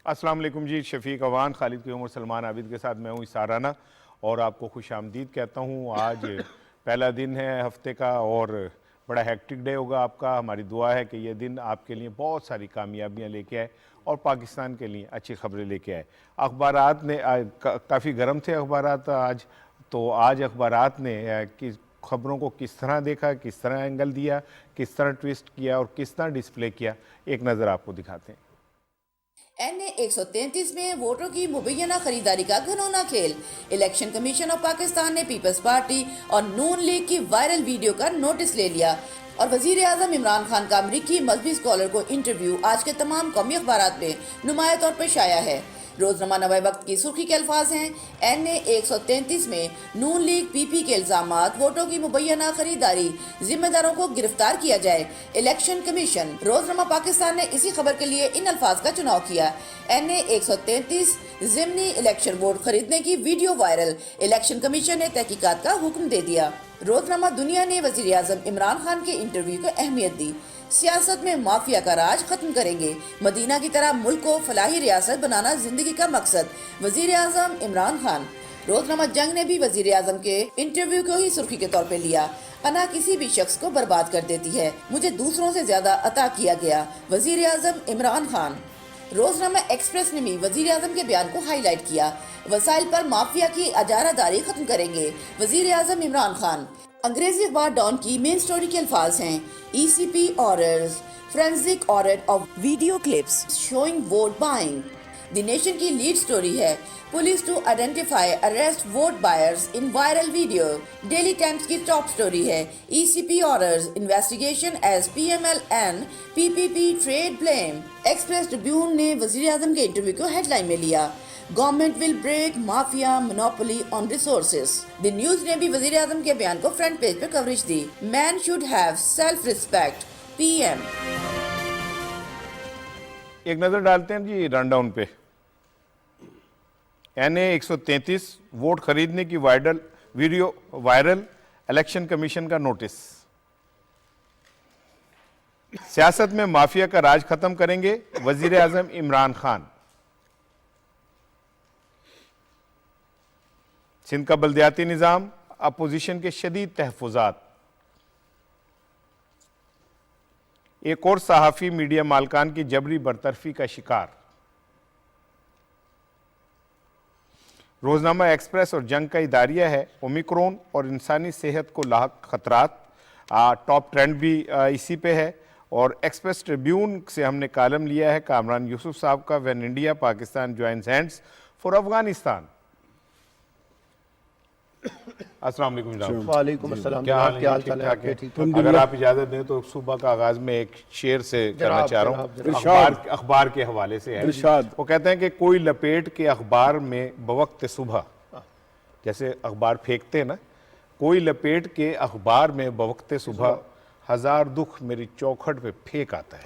अस्सलाम वालेकुम जी। शफीक अवान, खालिद की उमर, सलमान आबिद के साथ मैं हूँ इसार राना और आपको खुश आमदीद कहता हूँ। आज पहला दिन है हफ्ते का और बड़ा हेक्टिक डे होगा आपका। हमारी दुआ है कि ये दिन आपके लिए बहुत सारी कामयाबियाँ लेके आए और पाकिस्तान के लिए अच्छी खबरें लेके आए। अखबारात ने काफ़ी गर्म थे अखबारात आज, तो आज अखबारात ने कि खबरों को किस तरह देखा, किस तरह एंगल दिया, किस तरह ट्विस्ट किया और किस तरह डिस्प्ले किया, एक नज़र आपको दिखाते हैं। NA 133 में वोटों की मुबैना खरीदारी का घनौना खेल। इलेक्शन कमीशन ऑफ पाकिस्तान ने पीपल्स पार्टी और नून लीग की वायरल वीडियो का नोटिस ले लिया और वजीर आजम इमरान खान का अमरीकी मजहबी स्कॉलर को इंटरव्यू आज के तमाम कौमी अखबारात में नुमाया तौर पर शाया है। रोजनामा नवाए वक्त की सुर्खी के अल्फाज हैं, NA 133 में नून लीग PP के इल्जामात, वोटों की मुबैना खरीदारी, जिम्मेदारों को गिरफ्तार किया जाए, इलेक्शन कमीशन। रोजनामा पाकिस्तान ने इसी खबर के लिए इन अल्फाज का चुनाव किया। NA 133 जिमनी इलेक्शन वोट खरीदने की वीडियो वायरल, इलेक्शन कमीशन ने तहकीकात का हुक्म दे दिया। रोजनामा दुनिया ने वजीर आजम इमरान खान के इंटरव्यू को अहमियत दी। सियासत में माफिया का राज खत्म करेंगे, मदीना की तरह मुल्क को फलाही रियासत बनाना जिंदगी का मकसद, वजीर आजम इमरान खान। रोजनामा जंग ने भी वजीर आजम के इंटरव्यू को ही सुर्खी के तौर पे लिया। पनाह किसी भी शख्स को बर्बाद कर देती है, मुझे दूसरों से ज्यादा अता किया गया, वजीर आजम इमरान खान। रोजनामा एक्सप्रेस ने भी वजीर आजम के बयान को हाईलाइट किया। वसाइल पर माफिया की अजारादारी खत्म करेंगे, वजीर आजम इमरान खान। अंग्रेजी अखबार डॉन की मेन स्टोरी के अल्फाज हैं, ECP orders forensic audit of video clips showing vote buying. The Nation की लीड स्टोरी है, police to identify arrest vote buyers in viral video. Daily Times की टॉप स्टोरी है, ECP orders investigation as PML and PPP trade blame. Express Tribune ने वजीर आजम के interview को headline में लिया, government will break mafia monopoly on resources. The News ने भी वजीर आजम के बयान को फ्रंट पेज पर coverage the. Man should have self respect, PM। एक नज़र डालते हैं जी रनडाउन पे। NA 133 वोट खरीदने की वीडियो वायरल, इलेक्शन कमीशन का नोटिस। सियासत में माफिया का राज खत्म करेंगे, वजीर आजम इमरान खान। सिंध का बल्दियाती निज़ाम, अपोजिशन के शदीद तहफ़्फ़ुज़ात। एक और सहाफ़ी मीडिया मालकान की जबरी बरतरफी का शिकार। रोजनामा एक्सप्रेस और जंग का इदारिया है, ओमिक्रॉन और इंसानी सेहत को लाहक खतरात। टॉप ट्रेंड भी इसी पे है। और एक्सप्रेस ट्रिब्यून से हमने कालम लिया है कामरान यूसुफ साहब का, when India Pakistan joins hands for Afghanistan. अस्सलाम वालेकुम जनाब। वालेकुम अस्सलाम। क्या हाल है? ठीक ठाक है। अगर आप इजाजत दें तो सुबह का आगाज में एक शेर से करना चाह रहा हूँ, अखबार के हवाले से है। वो कहते हैं कि कोई लपेट के अखबार में बवक्त सुबह, जैसे अखबार फेंकते हैं ना, कोई लपेट के अखबार में बवक्त सुबह हजार दुख मेरी चौखट पे फेंक आता है।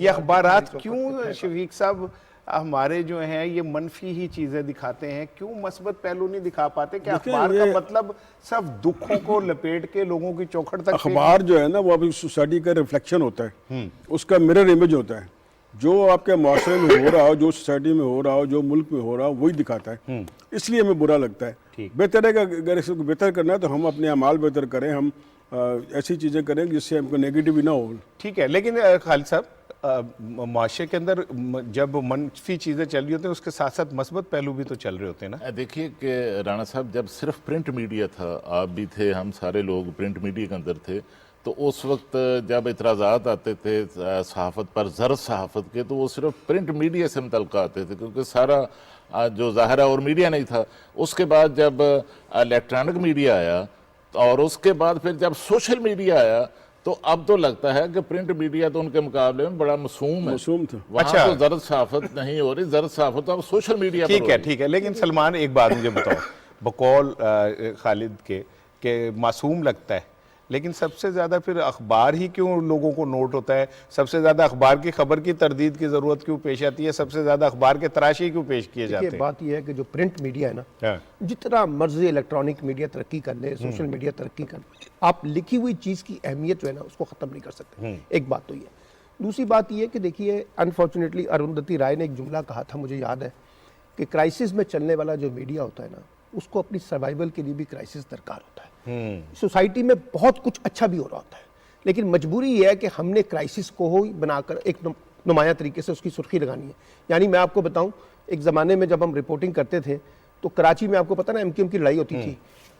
ये अखबारात क्यों शफीक साहब हमारे जो हैं ये मनफी ही चीजें दिखाते हैं, क्यों मस्बत पहलू नहीं दिखा पाते? क्या अखबार का मतलब सिर्फ दुखों को लपेट के लोगों की चौखट तक? अखबार जो है ना वो अभी सोसाइटी का रिफ्लेक्शन होता है, उसका मिरर इमेज होता है। जो आपके माशरे में हो रहा हो, जो सोसाइटी में हो रहा हो, जो मुल्क में हो रहा हो, वही दिखाता है। इसलिए हमें बुरा लगता है। बेहतर है कि अगर इसको बेहतर करना है तो हम अपने अमाल बेहतर करें, हम ऐसी चीज़ें करें जिससे हमको नेगेटिव भी ना हो। ठीक है, लेकिन खालिद साहब माशरे के अंदर जब मनफी चीज़ें चल रही होती हैं उसके साथ साथ मस्बत पहलू भी तो चल रहे होते हैं ना। देखिए कि राणा साहब, जब सिर्फ प्रिंट मीडिया था, आप भी थे, हम सारे लोग प्रिंट मीडिया के अंदर थे, तो उस वक्त जब इतराज़ात आते थे सहाफ़त पर, ज़र सहाफ़त के, तो वो सिर्फ प्रिंट मीडिया से मुतल्लिक़ आते थे, क्योंकि सारा जो ज़ाहिरा और मीडिया नहीं था। उसके बाद जब इलेक्ट्रॉनिक मीडिया आया और उसके बाद फिर जब सोशल मीडिया आया, तो अब तो लगता है कि प्रिंट मीडिया तो उनके मुकाबले में बड़ा मासूम है। वहाँ अच्छा, तो ज़रद सहाफ़त नहीं हो रही, ज़रद सहाफ़त अब सोशल मीडिया पर हो रही। ठीक है, लेकिन सलमान एक बात मुझे बताओ, बकौल खालिद के मासूम लगता है, लेकिन सबसे ज़्यादा फिर अखबार ही क्यों लोगों को नोट होता है? सबसे ज़्यादा अखबार की खबर की तरदीद की ज़रूरत क्यों पेश आती है? सबसे ज़्यादा अखबार के तराशी क्यों पेश किए जाते हैं? बात यह है कि जो प्रिंट मीडिया है ना, जितना मर्जी इलेक्ट्रॉनिक मीडिया तरक्की कर ले, सोशल मीडिया तरक्की कर ले, आप लिखी हुई चीज़ की अहमियत जो है ना उसको ख़त्म नहीं कर सकते। एक बात तो ये, दूसरी बात ये कि देखिए, अनफॉर्चुनेटली अरुंधति राय ने एक जुमला कहा था, मुझे याद है, कि क्राइसिस में चलने वाला जो मीडिया होता है ना, उसको अपनी सर्वाइवल के लिए भी क्राइसिस दरकार होता है। सोसाइटी में बहुत कुछ अच्छा भी हो रहा होता है, लेकिन मजबूरी ये है कि हमने क्राइसिस को ही बनाकर एक नुमाया तरीके से उसकी सुर्खी लगानी है। यानी मैं आपको बताऊं, एक ज़माने में जब हम रिपोर्टिंग करते थे तो कराची में आपको पता ना MQM की लड़ाई होती थी,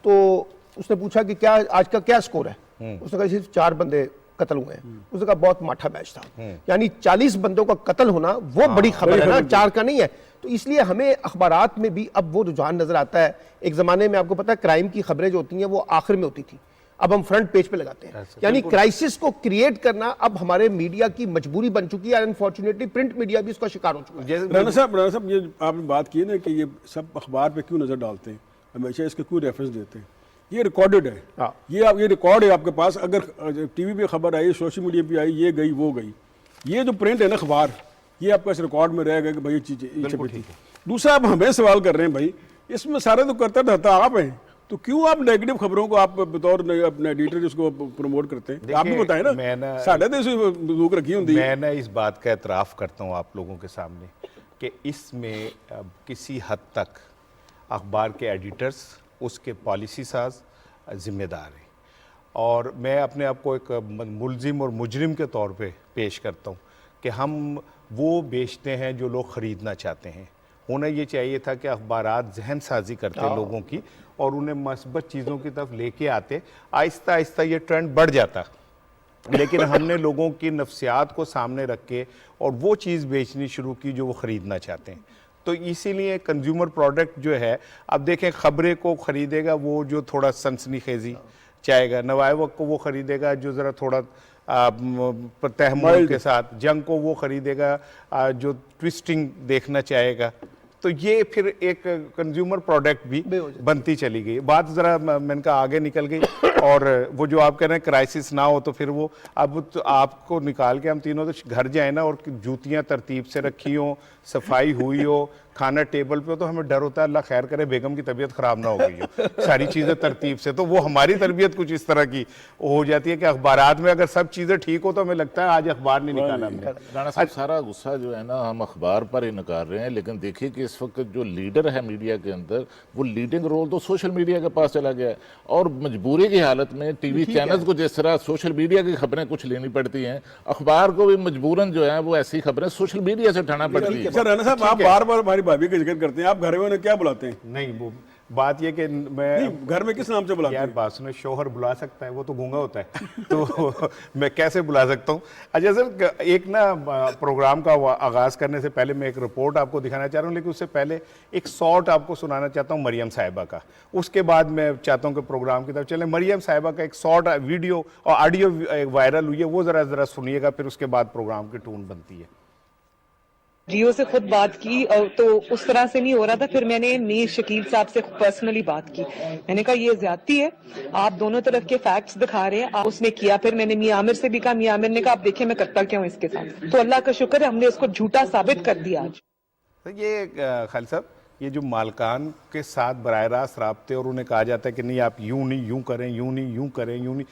तो उसने पूछा कि क्या आज का क्या स्कोर है, उसने कहा सिर्फ 4 बंदे कत्ल हुए हैं। उसने कहा बहुत माठा मैच था। यानी 40 बंदों का कत्ल होना वो बड़ी खबर है ना, 4 का नहीं है। तो इसलिए हमें अखबारात में भी अब वो रुझान नजर आता है। एक जमाने में आपको पता है क्राइम की खबरें जो होती हैं वो आखिर में होती थी, अब हम फ्रंट पेज पे लगाते हैं। यानी क्राइसिस को क्रिएट करना अब हमारे मीडिया की मजबूरी बन चुकी है। अनफॉर्चुनेटली प्रिंट मीडिया भी इसका शिकार हो चुका है। राणा साहब, ये आपने बात की ना कि ये सब अखबार पे क्यों नजर डालते हैं, हमेशा इसके क्यों रेफरेंस देते हैं, ये रिकॉर्डेड है। ये रिकॉर्ड है आपके पास। अगर टीवी पे खबर आई, सोशल मीडिया पे आई, ये गई वो गई, ये जो प्रिंट है ना अखबार, ये आपका इस रिकॉर्ड में रहेगा कि भाई ये चीजें छपी थी। दूसरा, आप हमें सवाल कर रहे हैं, भाई इसमें सारे तो करता रहता आप हैं, तो क्यों आप नेगेटिव खबरों को आप बतौर अपने एडिटर उसको प्रमोट करते हैं? आप भी बताएं ना, साढ़े बंदूक रखी होती है। मैं ना इस बात का एतराफ़ करता हूँ आप लोगों के सामने कि इसमें किसी हद तक अखबार के एडिटर्स, उसके पॉलिसी साज जिम्मेदार हैं, और मैं अपने आप को एक मुलजिम और मुजरिम के तौर पे पेश करता हूँ कि हम वो बेचते हैं जो लोग ख़रीदना चाहते हैं। होना ये चाहिए था कि अखबारात जहन साजी करते लोगों की और उन्हें मस्बत चीज़ों की तरफ लेके आते, आहिस्ता आहिस्ता ये ट्रेंड बढ़ जाता। लेकिन हमने लोगों की नफ्सियात को सामने रख के और वो चीज़ बेचनी शुरू की जो वो ख़रीदना चाहते हैं। तो इसीलिए कंज्यूमर प्रोडक्ट जो है, अब देखें खबरें को ख़रीदेगा वो जो थोड़ा सनसनीखेज़ी चाहेगा, नवाए वक्त को वो ख़रीदेगा जो ज़रा थोड़ा तहम्मुल के साथ, जंग को वो ख़रीदेगा जो ट्विस्टिंग देखना चाहेगा। तो ये फिर एक कंज्यूमर प्रोडक्ट भी बनती चली गई। बात ज़रा मैंने कहा आगे निकल गई, और वो जो आप कह रहे हैं क्राइसिस ना हो, तो फिर वो अब तो आपको निकाल के हम तीनों तो घर जाए ना और जूतियाँ तरतीब से रखी हो, सफाई हुई हो, खाना टेबल पे हो, तो हमें डर होता है अल्लाह खैर करे बेगम की तबीयत ख़राब ना हो गई हो, सारी चीज़ें तरतीब से। तो वो हमारी तरबियत कुछ इस तरह की हो जाती है कि अखबारात में अगर सब चीज़ें ठीक हो तो हमें लगता है आज अखबार नहीं निकाला हमने। राणा साहब, सारा गुस्सा जो है ना हम अखबार पर ही नकार रहे हैं, लेकिन देखिए कि इस वक्त जो लीडर है मीडिया के अंदर, वो लीडिंग रोल तो सोशल मीडिया के पास चला गया है, और मजबूरी की हालत में टीवी चैनल्स को जिस तरह सोशल मीडिया की खबरें कुछ लेनी पड़ती हैं, अखबार को भी मजबूरन जो है वो ऐसी खबरें सोशल मीडिया से उठाना पड़ती है। राणा साहब, आप बार बार हमारी भाभी का जिक्र करते हैं, आप घर में उन्हें क्या बुलाते हैं? नहीं, वो बात ये कि मैं घर में किस नाम से बुलाते हैं? यार बात सुने, शोहर बुला सकता है, वो तो गूंगा होता है तो मैं कैसे बुला सकता हूँ? अच्छा सर, एक ना प्रोग्राम का आगाज़ करने से पहले मैं एक रिपोर्ट आपको दिखाना चाह रहा हूँ, लेकिन उससे पहले एक शॉर्ट आपको सुनाना चाहता हूँ मरियम साहिबा का। उसके बाद मैं चाहता हूँ कि प्रोग्राम की तरफ चले। मरियम साहिबा का एक शॉर्ट वीडियो और ऑडियो वायरल हुई है, वो ज़रा सुनिएगा, फिर उसके बाद प्रोग्राम की टून बनती है। जियो से खुद बात की तो उस तरह से नहीं हो रहा था। फिर मैंने मीर शकील साहब से पर्सनली बात की, मैंने कहा ये ज्यादती है, आप दोनों तरफ के फैक्ट्स दिखा रहे हैं। उसने किया, फिर मैंने मियां आमिर से भी कहा, मियां आमिर ने कहा आप देखिए मैं करता क्या हूँ इसके साथ। तो अल्लाह का शुक्र है हमने उसको झूठा साबित कर दिया आज। तो ये खालिद साहब, ये जो मालकान के साथ बराह रास्त राब्ते और उन्हें कहा जाता है कि नहीं आप यूं नहीं यूं करें, यूं नहीं यूं करें, यूं नहीं,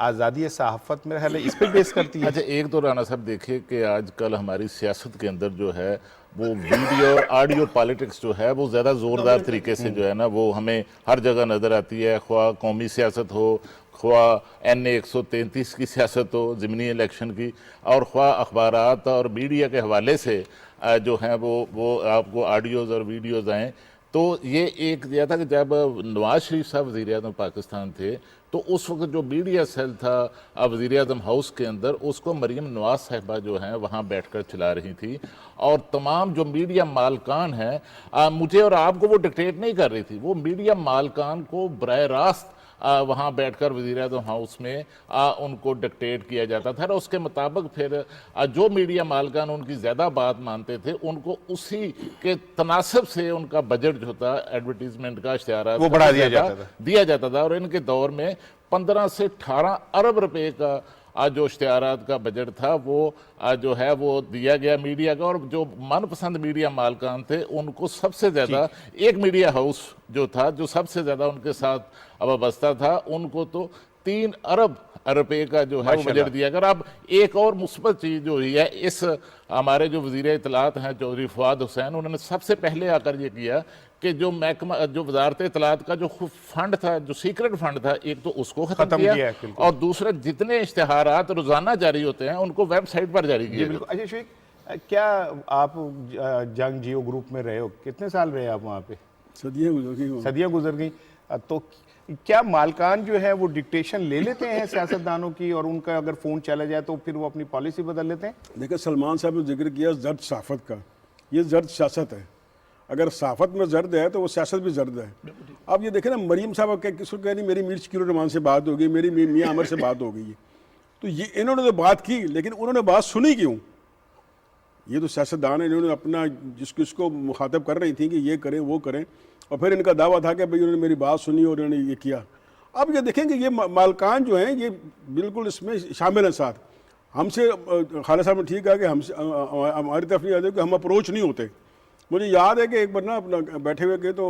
आज़ादी सहाफ़त मेरे ख्याल इस पर बेस करती है। अच्छा, एक तो राणा साहब देखिए कि आजकल हमारी सियासत के अंदर जो है वो वीडियो और ऑडियो पॉलिटिक्स जो है वो ज़्यादा ज़ोरदार तरीके से जो है ना वो हमें हर जगह नज़र आती है, ख्वाह कौमी सियासत हो, ख्वाह NA 133 की सियासत हो ज़िमनी इलेक्शन की, और ख्वाह अखबारात और मीडिया के हवाले से जो हैं वो आपको ऑडियोज़ और वीडियोज़ आएँ। तो ये एक दिया था कि जब नवाज शरीफ साहब वज़ीर आज़म पाकिस्तान थे तो उस वक्त जो मीडिया सेल था वज़ीर आज़म हाउस के अंदर, उसको मरीम नवाज साहिबा जो हैं वहाँ बैठकर चला रही थी, और तमाम जो मीडिया मालकान हैं मुझे और आपको वो डिक्टेट नहीं कर रही थी, वो मीडिया मालकान को बराह रास्त वहाँ बैठकर वज़ीर आज़म हाउस में उनको डिक्टेट किया जाता था, और उसके मुताबिक फिर जो मीडिया मालकान उनकी ज़्यादा बात मानते थे उनको उसी के तनासब से उनका बजट जो था एडवर्टीजमेंट का, इश्तिहारात वो बढ़ा दिया जाता था। और इनके दौर में 15 से 18 अरब रुपए का जो इश्तिहारात का बजट था वो जो है वो दिया गया मीडिया का, और जो मनपसंद मीडिया मालकान थे उनको सबसे ज़्यादा एक मीडिया हाउस जो था जो सबसे ज़्यादा उनके साथ वाबस्ता था, उनको तो 3 अरब रुपए का जो है वो बजट दिया गया। अब एक और मुस्बत चीज़ जो हुई है, इस हमारे जो वज़ीर इत्तलात हैं चौधरी फवाद हुसैन, उन्होंने सबसे पहले आकर ये किया कि जो महकमा जो वजारत इत्तलात का जो फंड था, जो सीक्रेट फंड था, एक तो उसको खत्म किया और दूसरा जितने इश्तिहारात रोजाना जारी होते हैं उनको वेबसाइट पर जारी किया। बिल्कुल। अच्छा शेख, क्या आप जंग जियो ग्रुप में रहे हो, कितने साल रहे आप वहाँ पे? सदियाँ गुजर गई। तो क्या मालकान जो है वो डिक्टेशन ले लेते हैं सियासतदानों की, और उनका अगर फ़ोन चला जाए तो फिर वो अपनी पॉलिसी बदल लेते हैं? देखिए, सलमान साहब ने जिक्र किया जर्द सहाफ़त का, ये जर्द सियासत है। अगर सहाफ़त में जर्द है तो वो सियासत भी जर्द है। अब ये देखें ना, मरीम साहब किसको कह रही, मेरी मीर शकील रहमान से बात हो गई, मेरी मियाँ अमर से बात हो गई, तो ये इन्होंने तो बात की, लेकिन उन्होंने बात सुनी क्यों? ये तो सियासतदान है, इन्होंने अपना जिसको मुखातब कर रही थी कि ये करें वो करें, और फिर इनका दावा था कि भाई उन्होंने मेरी बात सुनी और उन्होंने ये किया। अब ये देखेंगे ये मालकान जो हैं ये बिल्कुल इसमें शामिल हैं साथ। हमसे खालिद साहब ने ठीक कहा कि हमसे हमारी तरफ नहीं आते कि हम अप्रोच नहीं होते। मुझे याद है कि एक बार ना अपना बैठे हुए के तो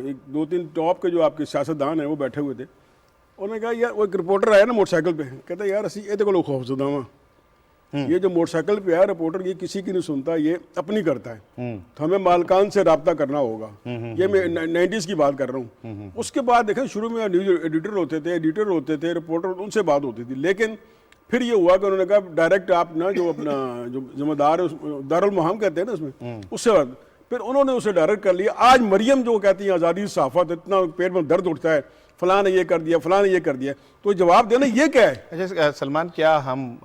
एक 2-3 टॉप के जो आपके सियासतदान हैं वो बैठे हुए थे। उन्होंने कहा यार, वो एक रिपोर्टर आया ना मोटरसाइकिल पे, कहता यार असी ये को खौफजदा वा, ये जो मोटरसाइकिल पे आया रिपोर्टर, ये किसी की नहीं सुनता, ये अपनी करता है, तो हमें मालकान से रब्ता करना होगा। ये मैं 90s की बात कर रहा हूँ। उसके बाद देखें, शुरू में न्यूज एडिटर होते थे, रिपोर्टर, उनसे बात होती थी, लेकिन फिर ये हुआ कि उन्होंने कहा डायरेक्ट आप ना जो अपना जो जिम्मेदार है दारुल मुहाम कहते हैं ना उसमें, उससे बाद फिर उन्होंने उसे डायरेक्ट कर लिया। आज मरियम जो कहती है आज़ादी सहाफ़त, इतना पेट में दर्द उठता है, फलां ने ये कर दिया, फलां ने ये कर दिया, तो जवाब देना ये क्या है? अच्छा सलमान, क्या हम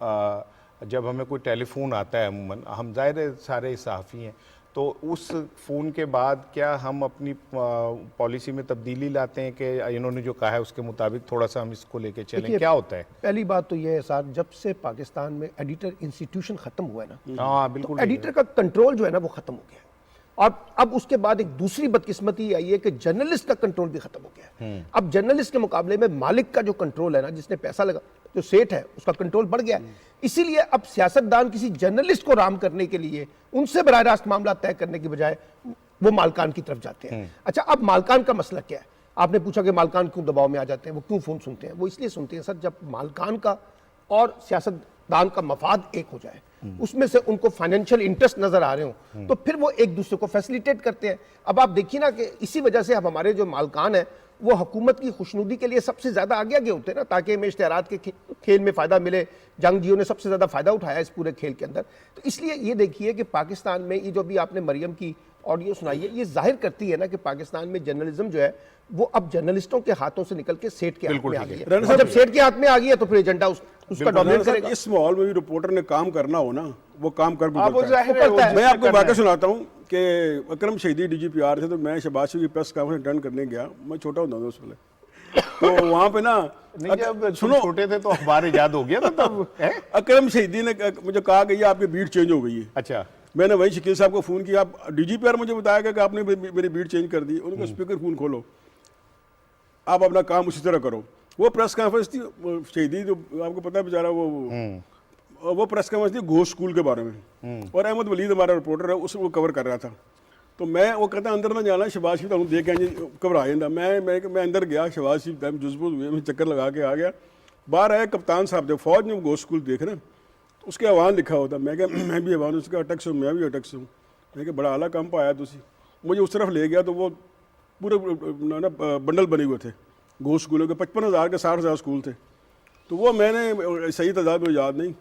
जब हमें कोई टेलीफोन आता है, अमूमन हम ज़ाहिर सारे सहाफ़ी हैं, तो उस फ़ोन के बाद क्या हम अपनी पॉलिसी में तब्दीली लाते हैं कि इन्होंने जो कहा है उसके मुताबिक थोड़ा सा हम इसको लेके चलें? क्या होता है? पहली बात तो ये है सर, जब से पाकिस्तान में एडिटर इंस्टीट्यूशन ख़त्म हुआ है ना, हाँ बिल्कुल, तो एडिटर का कंट्रोल जो है ना वो ख़त्म हो गया है। और अब उसके बाद एक दूसरी बदकिस्मती आई है कि जर्नलिस्ट का कंट्रोल भी खत्म हो गया है। अब जर्नलिस्ट के मुकाबले में मालिक का जो कंट्रोल है ना, जिसने पैसा लगा, जो सेठ है, उसका कंट्रोल बढ़ गया है। इसीलिए अब सियासतदान किसी जर्नलिस्ट को राम करने के लिए उनसे बराह रास्त मामला तय करने की बजाय वो मालकान की तरफ जाते हैं। अच्छा, अब मालकान का मसला क्या है? आपने पूछा कि मालकान क्यों दबाव में आ जाते हैं, वो क्यों फोन सुनते हैं? वो इसलिए सुनते हैं सर, जब मालकान का और सियासतदान का मफाद एक हो जाए, उसमें से उनको फाइनेंशियल इंटरेस्ट नजर आ रहे हो, तो फिर वो एक दूसरे को फैसिलिटेट करते हैं। अब आप देखिए ना कि इसी वजह से अब हमारे जो मालकान है वो हुकूमत की खुशनुदी के लिए सबसे ज्यादा आगे आगे होते हैं ना, ताकि हमें इश्तिहारात के खेल में फायदा मिले। जंग जियो ने सबसे ज्यादा फायदा उठाया इस पूरे खेल के अंदर। तो इसलिए ये देखिए कि पाकिस्तान में ये जो भी आपने मरियम की ऑडियो सुनाई है, ये जाहिर करती है ना कि पाकिस्तान में जर्नलिज्म जो है वो अब जर्नलिस्टों के हाथों से निकल के सेठ के हाथ में आ गई है। और जब सेठ के हाथ में आ गई है तो फिर एजेंडा उसका डोमिनेट करेगा। इस माहौल में भी रिपोर्टर ने काम करना हो ना, वो काम कर गुजरता है। मैं आपको वाक़या सुनाता हूँ कि अकरम शहीदी DGPR थे, तो मैं शहबाज शरीफ की प्रेस कॉन्फ्रेंस अटेंड करने गया। मैं छोटा होता था उस वेले, तो वहाँ पे ना जब सुनो छोटे थे तो अखबार इजाद हो गया था तब। अकरम शहीदी ने मुझे कहा कि ये आपकी बीट चेंज हो गई है। अच्छा, मैंने वही शकील साहब को फ़ोन किया, आप DGPR मुझे बताया कि आपने मेरी बीट चेंज कर दी। उनका स्पीकर फ़ोन खोलो, आप अपना काम उसी तरह करो। वो प्रेस कॉन्फ्रेंस थी शहीदी, जो आपको पता है बेचारा वो प्रेस कॉन्फ्रेंस थी घोष स्कूल के बारे में, और अहमद वलीद हमारा रिपोर्टर है, उसको कवर कर रहा था। तो मैं वो कहता अंदर ना जाना, शहबाज शरीफ तुम देख आए घबरा जाता। मैं अंदर गया, शहबाज शरीफ टाइम जुजबुज हुए, मैं चक्कर लगा के आ गया। बाहर आया कप्तान साहब थे फौज में, घोष स्कूल देख रहे, तो उसके अवान लिखा होता। मैं क्या मैं भी अवान, उसका अटक से हूँ, मैं भी अटक से हूँ। मैं क्या बड़ा आला काम पाया तुसी। मुझे उस तरफ ले गया तो वो पूरे ना बंडल बने हुए थे घोष स्कूलों के, 55,000 के 60,000 स्कूल थे। तो वो मैंने सही तादाद मुझे याद नहीं,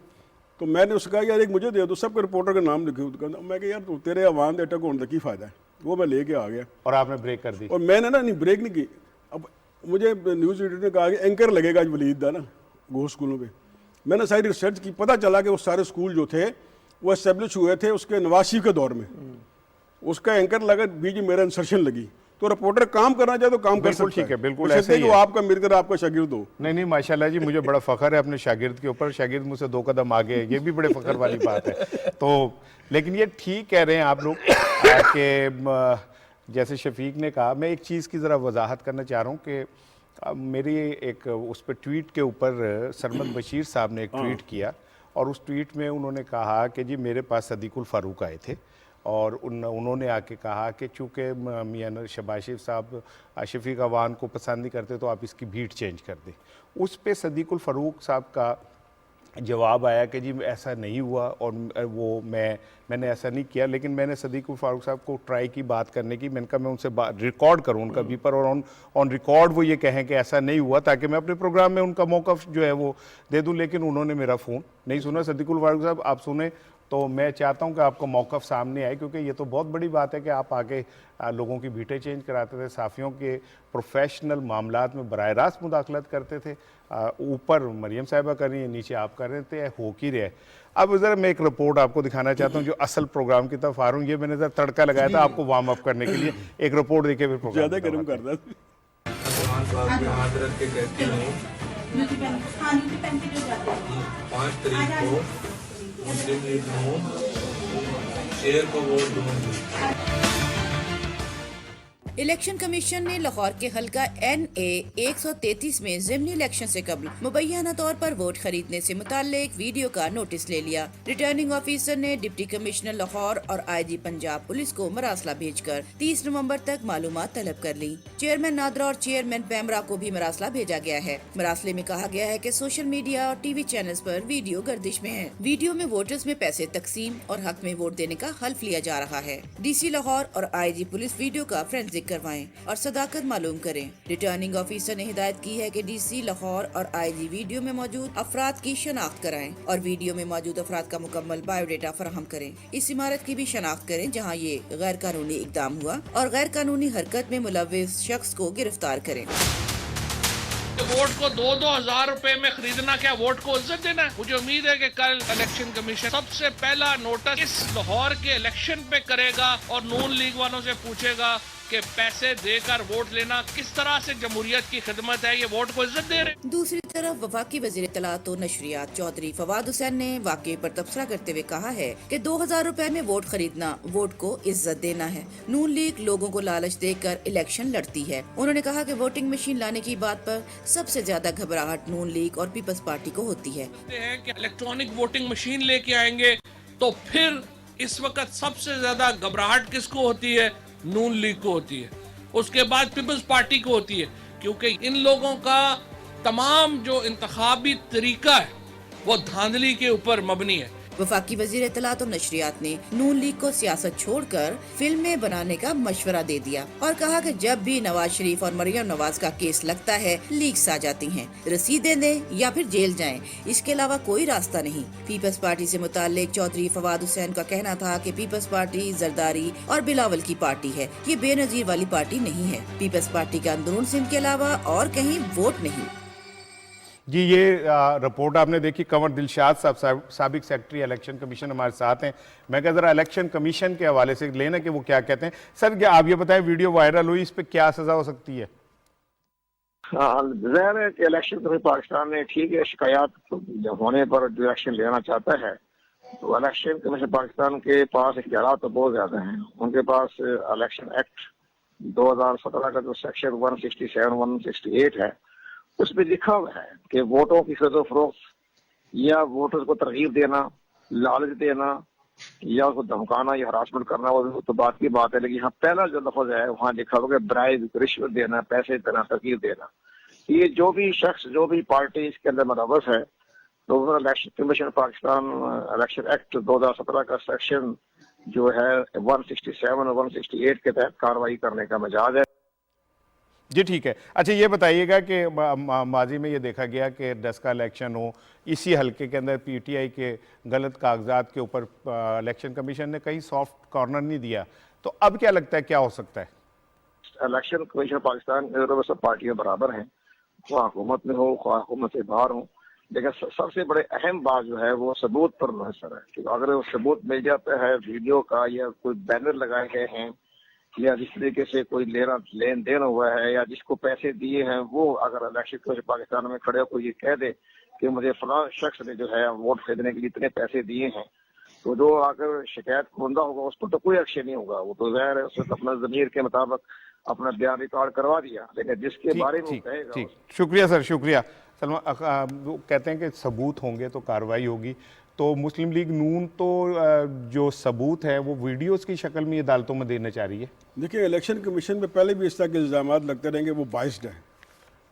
तो मैंने उसका कहा यार एक मुझे दे दो, सबके रिपोर्टर का नाम लिखे। मैं कहा यार तो तेरे अवान दे अटक होने का की फ़ायदा है। वो मैं लेके आ गया और आपने ब्रेक कर दी। और मैंने ना नहीं ब्रेक नहीं की। अब मुझे न्यूज़ एडिटर ने कहा कि एंकर लगेगा आज वलीद दा ना घोष स्कूलों पे। मैंने सारी रिसर्च की, पता चला कि वो सारे स्कूल जो थे वो एस्टेब्लिश हुए थे उसके नवाज शरीफ के दौर में। उसका एंकर लगा, बीच में मेरा इंसर्शन लगी। तो रिपोर्टर काम करना चाहे तो काम कर सकता है। ठीक है, बिल्कुल ऐसे ही है। वो आपका मिलकर आपका शागिर्द हो। नहीं माशाल्लाह जी, मुझे बड़ा फख्र है अपने शागिर्द के ऊपर। शागिर्द मुझसे 2 कदम आगे है, ये भी बड़े फख्र वाली बात है। तो लेकिन ये ठीक कह रहे हैं आप लोग कि जैसे शफीक ने कहा, मैं एक चीज़ की ज़रा वजाहत करना चाह रहा हूँ कि मेरी एक उस पर ट्वीट के ऊपर सरमद बशीर साहब ने एक ट्वीट किया, और उस ट्वीट में उन्होंने कहा कि जी मेरे पास सदीकुल फ़ारूक आए थे और उन्होंने आके कहा कि चूँकि मियां शहबाज शरीफ साहब शफीक अवान को पसंद नहीं करते तो आप इसकी बीट चेंज कर दें। उस पे सदीकुल फ़ारूक साहब का जवाब आया कि जी ऐसा नहीं हुआ और वो मैंने ऐसा नहीं किया, लेकिन मैंने सदीकुल फ़ारूक साहब को ट्राई की बात करने की। मैंने कहा मैं उनसे रिकॉर्ड करूं उनका बीपर और ऑन रिकॉर्ड वो ये कहें कि ऐसा नहीं हुआ, ताकि मैं अपने प्रोग्राम में उनका मौक़िफ़ जो है वो दे दूं, लेकिन उन्होंने मेरा फ़ोन नहीं सुना। सदीकुल फ़ारूक साहब आप सुने तो मैं चाहता हूं कि आपका मौक़िफ़ सामने आए, क्योंकि ये तो बहुत बड़ी बात है कि आप आगे लोगों की बीटें चेंज कराते थे, साफ़ियों के प्रोफेशनल मामलात में बराह रास्त मुदाखलत करते थे। ऊपर मरियम साहिबा कर रही हैं, नीचे आप कर रहे थे, हो की रहे। अब ज़रा मैं एक रिपोर्ट आपको दिखाना चाहता हूँ जो असल प्रोग्राम की तरफ आ रहा हूँ। ये मैंने ज़रा तड़का लगाया था आपको वार्म अप करने के लिए। एक रिपोर्ट देखे फिर प्रोग्राम ज़्यादा गर्म कर दे। साहब के हाथ रख के कहती हूँ 5 तारीख को मुस्लिम लीग नून शेर को वोट दूंगी। इलेक्शन कमीशन ने लाहौर के हलका NA 133 में ज़िमनी इलेक्शन से कबल मुबैना तौर पर वोट खरीदने से मुताल्लिक वीडियो का नोटिस ले लिया। रिटर्निंग ऑफिसर ने डिप्टी कमिश्नर लाहौर और IG पंजाब पुलिस को मरासला भेजकर 30 नवंबर तक मालूमात तलब कर ली। चेयरमैन नादरा और चेयरमैन पैमरा को भी मरासला भेजा गया है। मरासले में कहा गया है कि सोशल मीडिया और TV चैनल्स पर वीडियो गर्दिश में है। वीडियो में वोटर्स में पैसे तकसीम और हक में वोट देने का हल्फ लिया जा रहा है। DC लाहौर और IG पुलिस वीडियो का फोरेंसिक करवाएं और सदाकत मालूम करें। रिटर्निंग ऑफिसर ने हिदायत की है कि DC लाहौर और IG वीडियो में मौजूद अफराद की शनाख्त कराएं और वीडियो में मौजूद अफराद का मुकम्मल बायोडेटा फराहम करें। इस इमारत की भी शनाख्त करें जहां ये गैर कानूनी इकदाम हुआ और गैर कानूनी हरकत में मुलव्विस शख्स को गिरफ्तार करें। वोट को 2-2 हजार रुपए में खरीदना क्या वोट को इज्जत देना है? मुझे उम्मीद है कि कल इलेक्शन कमीशन सबसे पहला नोटिस इस लाहौर के इलेक्शन पे करेगा और नून लीग वालों से पूछेगा कि पैसे देकर वोट लेना किस तरह से जमहूरियत की खिदमत है, ये वोट को इज्जत दे रहे। दूसरी तरफ वफाकी वजीर इत्तलात और नशरियात चौधरी फवाद हुसैन ने वाक़े पर तबसरा करते हुए कहा है कि 2000 रुपए में वोट खरीदना वोट को इज्जत देना है। नून लीग लोगों को लालच देकर इलेक्शन लड़ती है। उन्होंने कहा कि वोटिंग मशीन लाने की बात पर सबसे ज्यादा घबराहट नून लीग और पीपल्स पार्टी को होती है। इलेक्ट्रॉनिक वोटिंग मशीन लेके आएंगे तो फिर इस वक्त सबसे ज्यादा घबराहट किसको होती है? नून लीग को होती है, उसके बाद पीपल्स पार्टी को होती है, क्योंकि इन लोगों का तमाम जो इंतखाबी तरीका है वो धांधली के ऊपर मबनी है। वफाकी वजीर इत्तलात और नशरियात ने नून लीग को सियासत छोड़कर फिल्में बनाने का मशवरा दे दिया और कहा कि जब भी नवाज शरीफ और मरियम नवाज का केस लगता है लीक्स आ जाती हैं, रसीदें दें या फिर जेल जाएं, इसके अलावा कोई रास्ता नहीं। पीपल्स पार्टी से मुताल्लिक चौधरी फवाद हुसैन का कहना था कि पीपल्स पार्टी जरदारी और बिलावल की पार्टी है, ये बेनजीर वाली पार्टी नहीं है। पीपल्स पार्टी का अंदरून सिंध के अलावा और कहीं वोट नहीं। जी ये रिपोर्ट आपने देखी। कंवर दिलशाद साहब साबिक सेक्रेटरी इलेक्शन कमीशन हमारे साथ हैं। मैं कह ज़रा इलेक्शन कमीशन के हवाले से लेना कि वो क्या कहते हैं। सर क्या आप ये बताएं, वीडियो वायरल हुई, इस पे क्या सजा हो सकती है? ज़ाहिर है कि इलेक्शन कमीशन पाकिस्तान ने ठीक है शिकायत होने पर जो एक्शन लेना चाहता है, तो इलेक्शन कमीशन पाकिस्तान के पास इख्तियार तो बहुत ज्यादा हैं। उनके पास इलेक्शन एक्ट 2017 का जो सेक्शन 167 168 है उसमें लिखा हुआ है कि वोटों की खरीदो फरोख्त या वोटर्स को तरगीब देना, लालच देना या उसको धमकाना या हरासमेंट करना वो तो बात की बात है, लेकिन यहाँ पहला जो लफ्ज है वहाँ लिखा हुआ कि ब्राइब, रिश्वत देना, पैसे देना, तरगीब देना। ये जो भी शख्स जो भी पार्टी इसके अंदर मुलव्वस है तो election commission Pakistan election act 2017 का सेक्शन जो है 167 और 168 के तहत कार्रवाई करने का मजाज है। जी ठीक है। अच्छा ये बताइएगा कि माजी में ये देखा गया कि 10 का इलेक्शन हो, इसी हलके के अंदर PTI के गलत कागजात के ऊपर इलेक्शन कमीशन ने कहीं सॉफ्ट कॉर्नर नहीं दिया, तो अब क्या लगता है क्या हो सकता है? इलेक्शन कमीशन पाकिस्तान में सब पार्टियां बराबर हैं, ख्वाह हुकूमत में हो ख्वाह हुकूमत से बाहर हो, लेकिन सबसे बड़े अहम बात जो है वो सबूत पर मुहसर है। कि अगर वो सबूत मिल जाता है वीडियो का या कोई बैनर लगाए गए हैं या जिस तरीके से कोई लेन देन हुआ है या जिसको पैसे दिए हैं, वो अगर इलेक्शन कमीशन पाकिस्तान में खड़े होकर ये कह दे कि मुझे फलां शख्स ने जो है वोट खरीदने के लिए इतने पैसे दिए हैं, तो जो आकर शिकायत खुंदा होगा उस पर तो कोई एक्शन नहीं होगा। वो तो ज़ाहिर है उसने अपना ज़मीर के मुताबिक अपना बयान रिकॉर्ड करवा दिया, लेकिन जिसके बारे में कहेगा। ठीक, शुक्रिया सर, शुक्रिया। सलमान कहते हैं कि सबूत होंगे तो कार्रवाई होगी। तो मुस्लिम लीग नून तो जो सबूत है वो वीडियोस की शक्ल में अदालतों में देना चाह रही है। देखिए, इलेक्शन कमीशन में पहले भी इस तरह के इल्ज़ाम लगते रहेंगे, वो बाइस्ड है,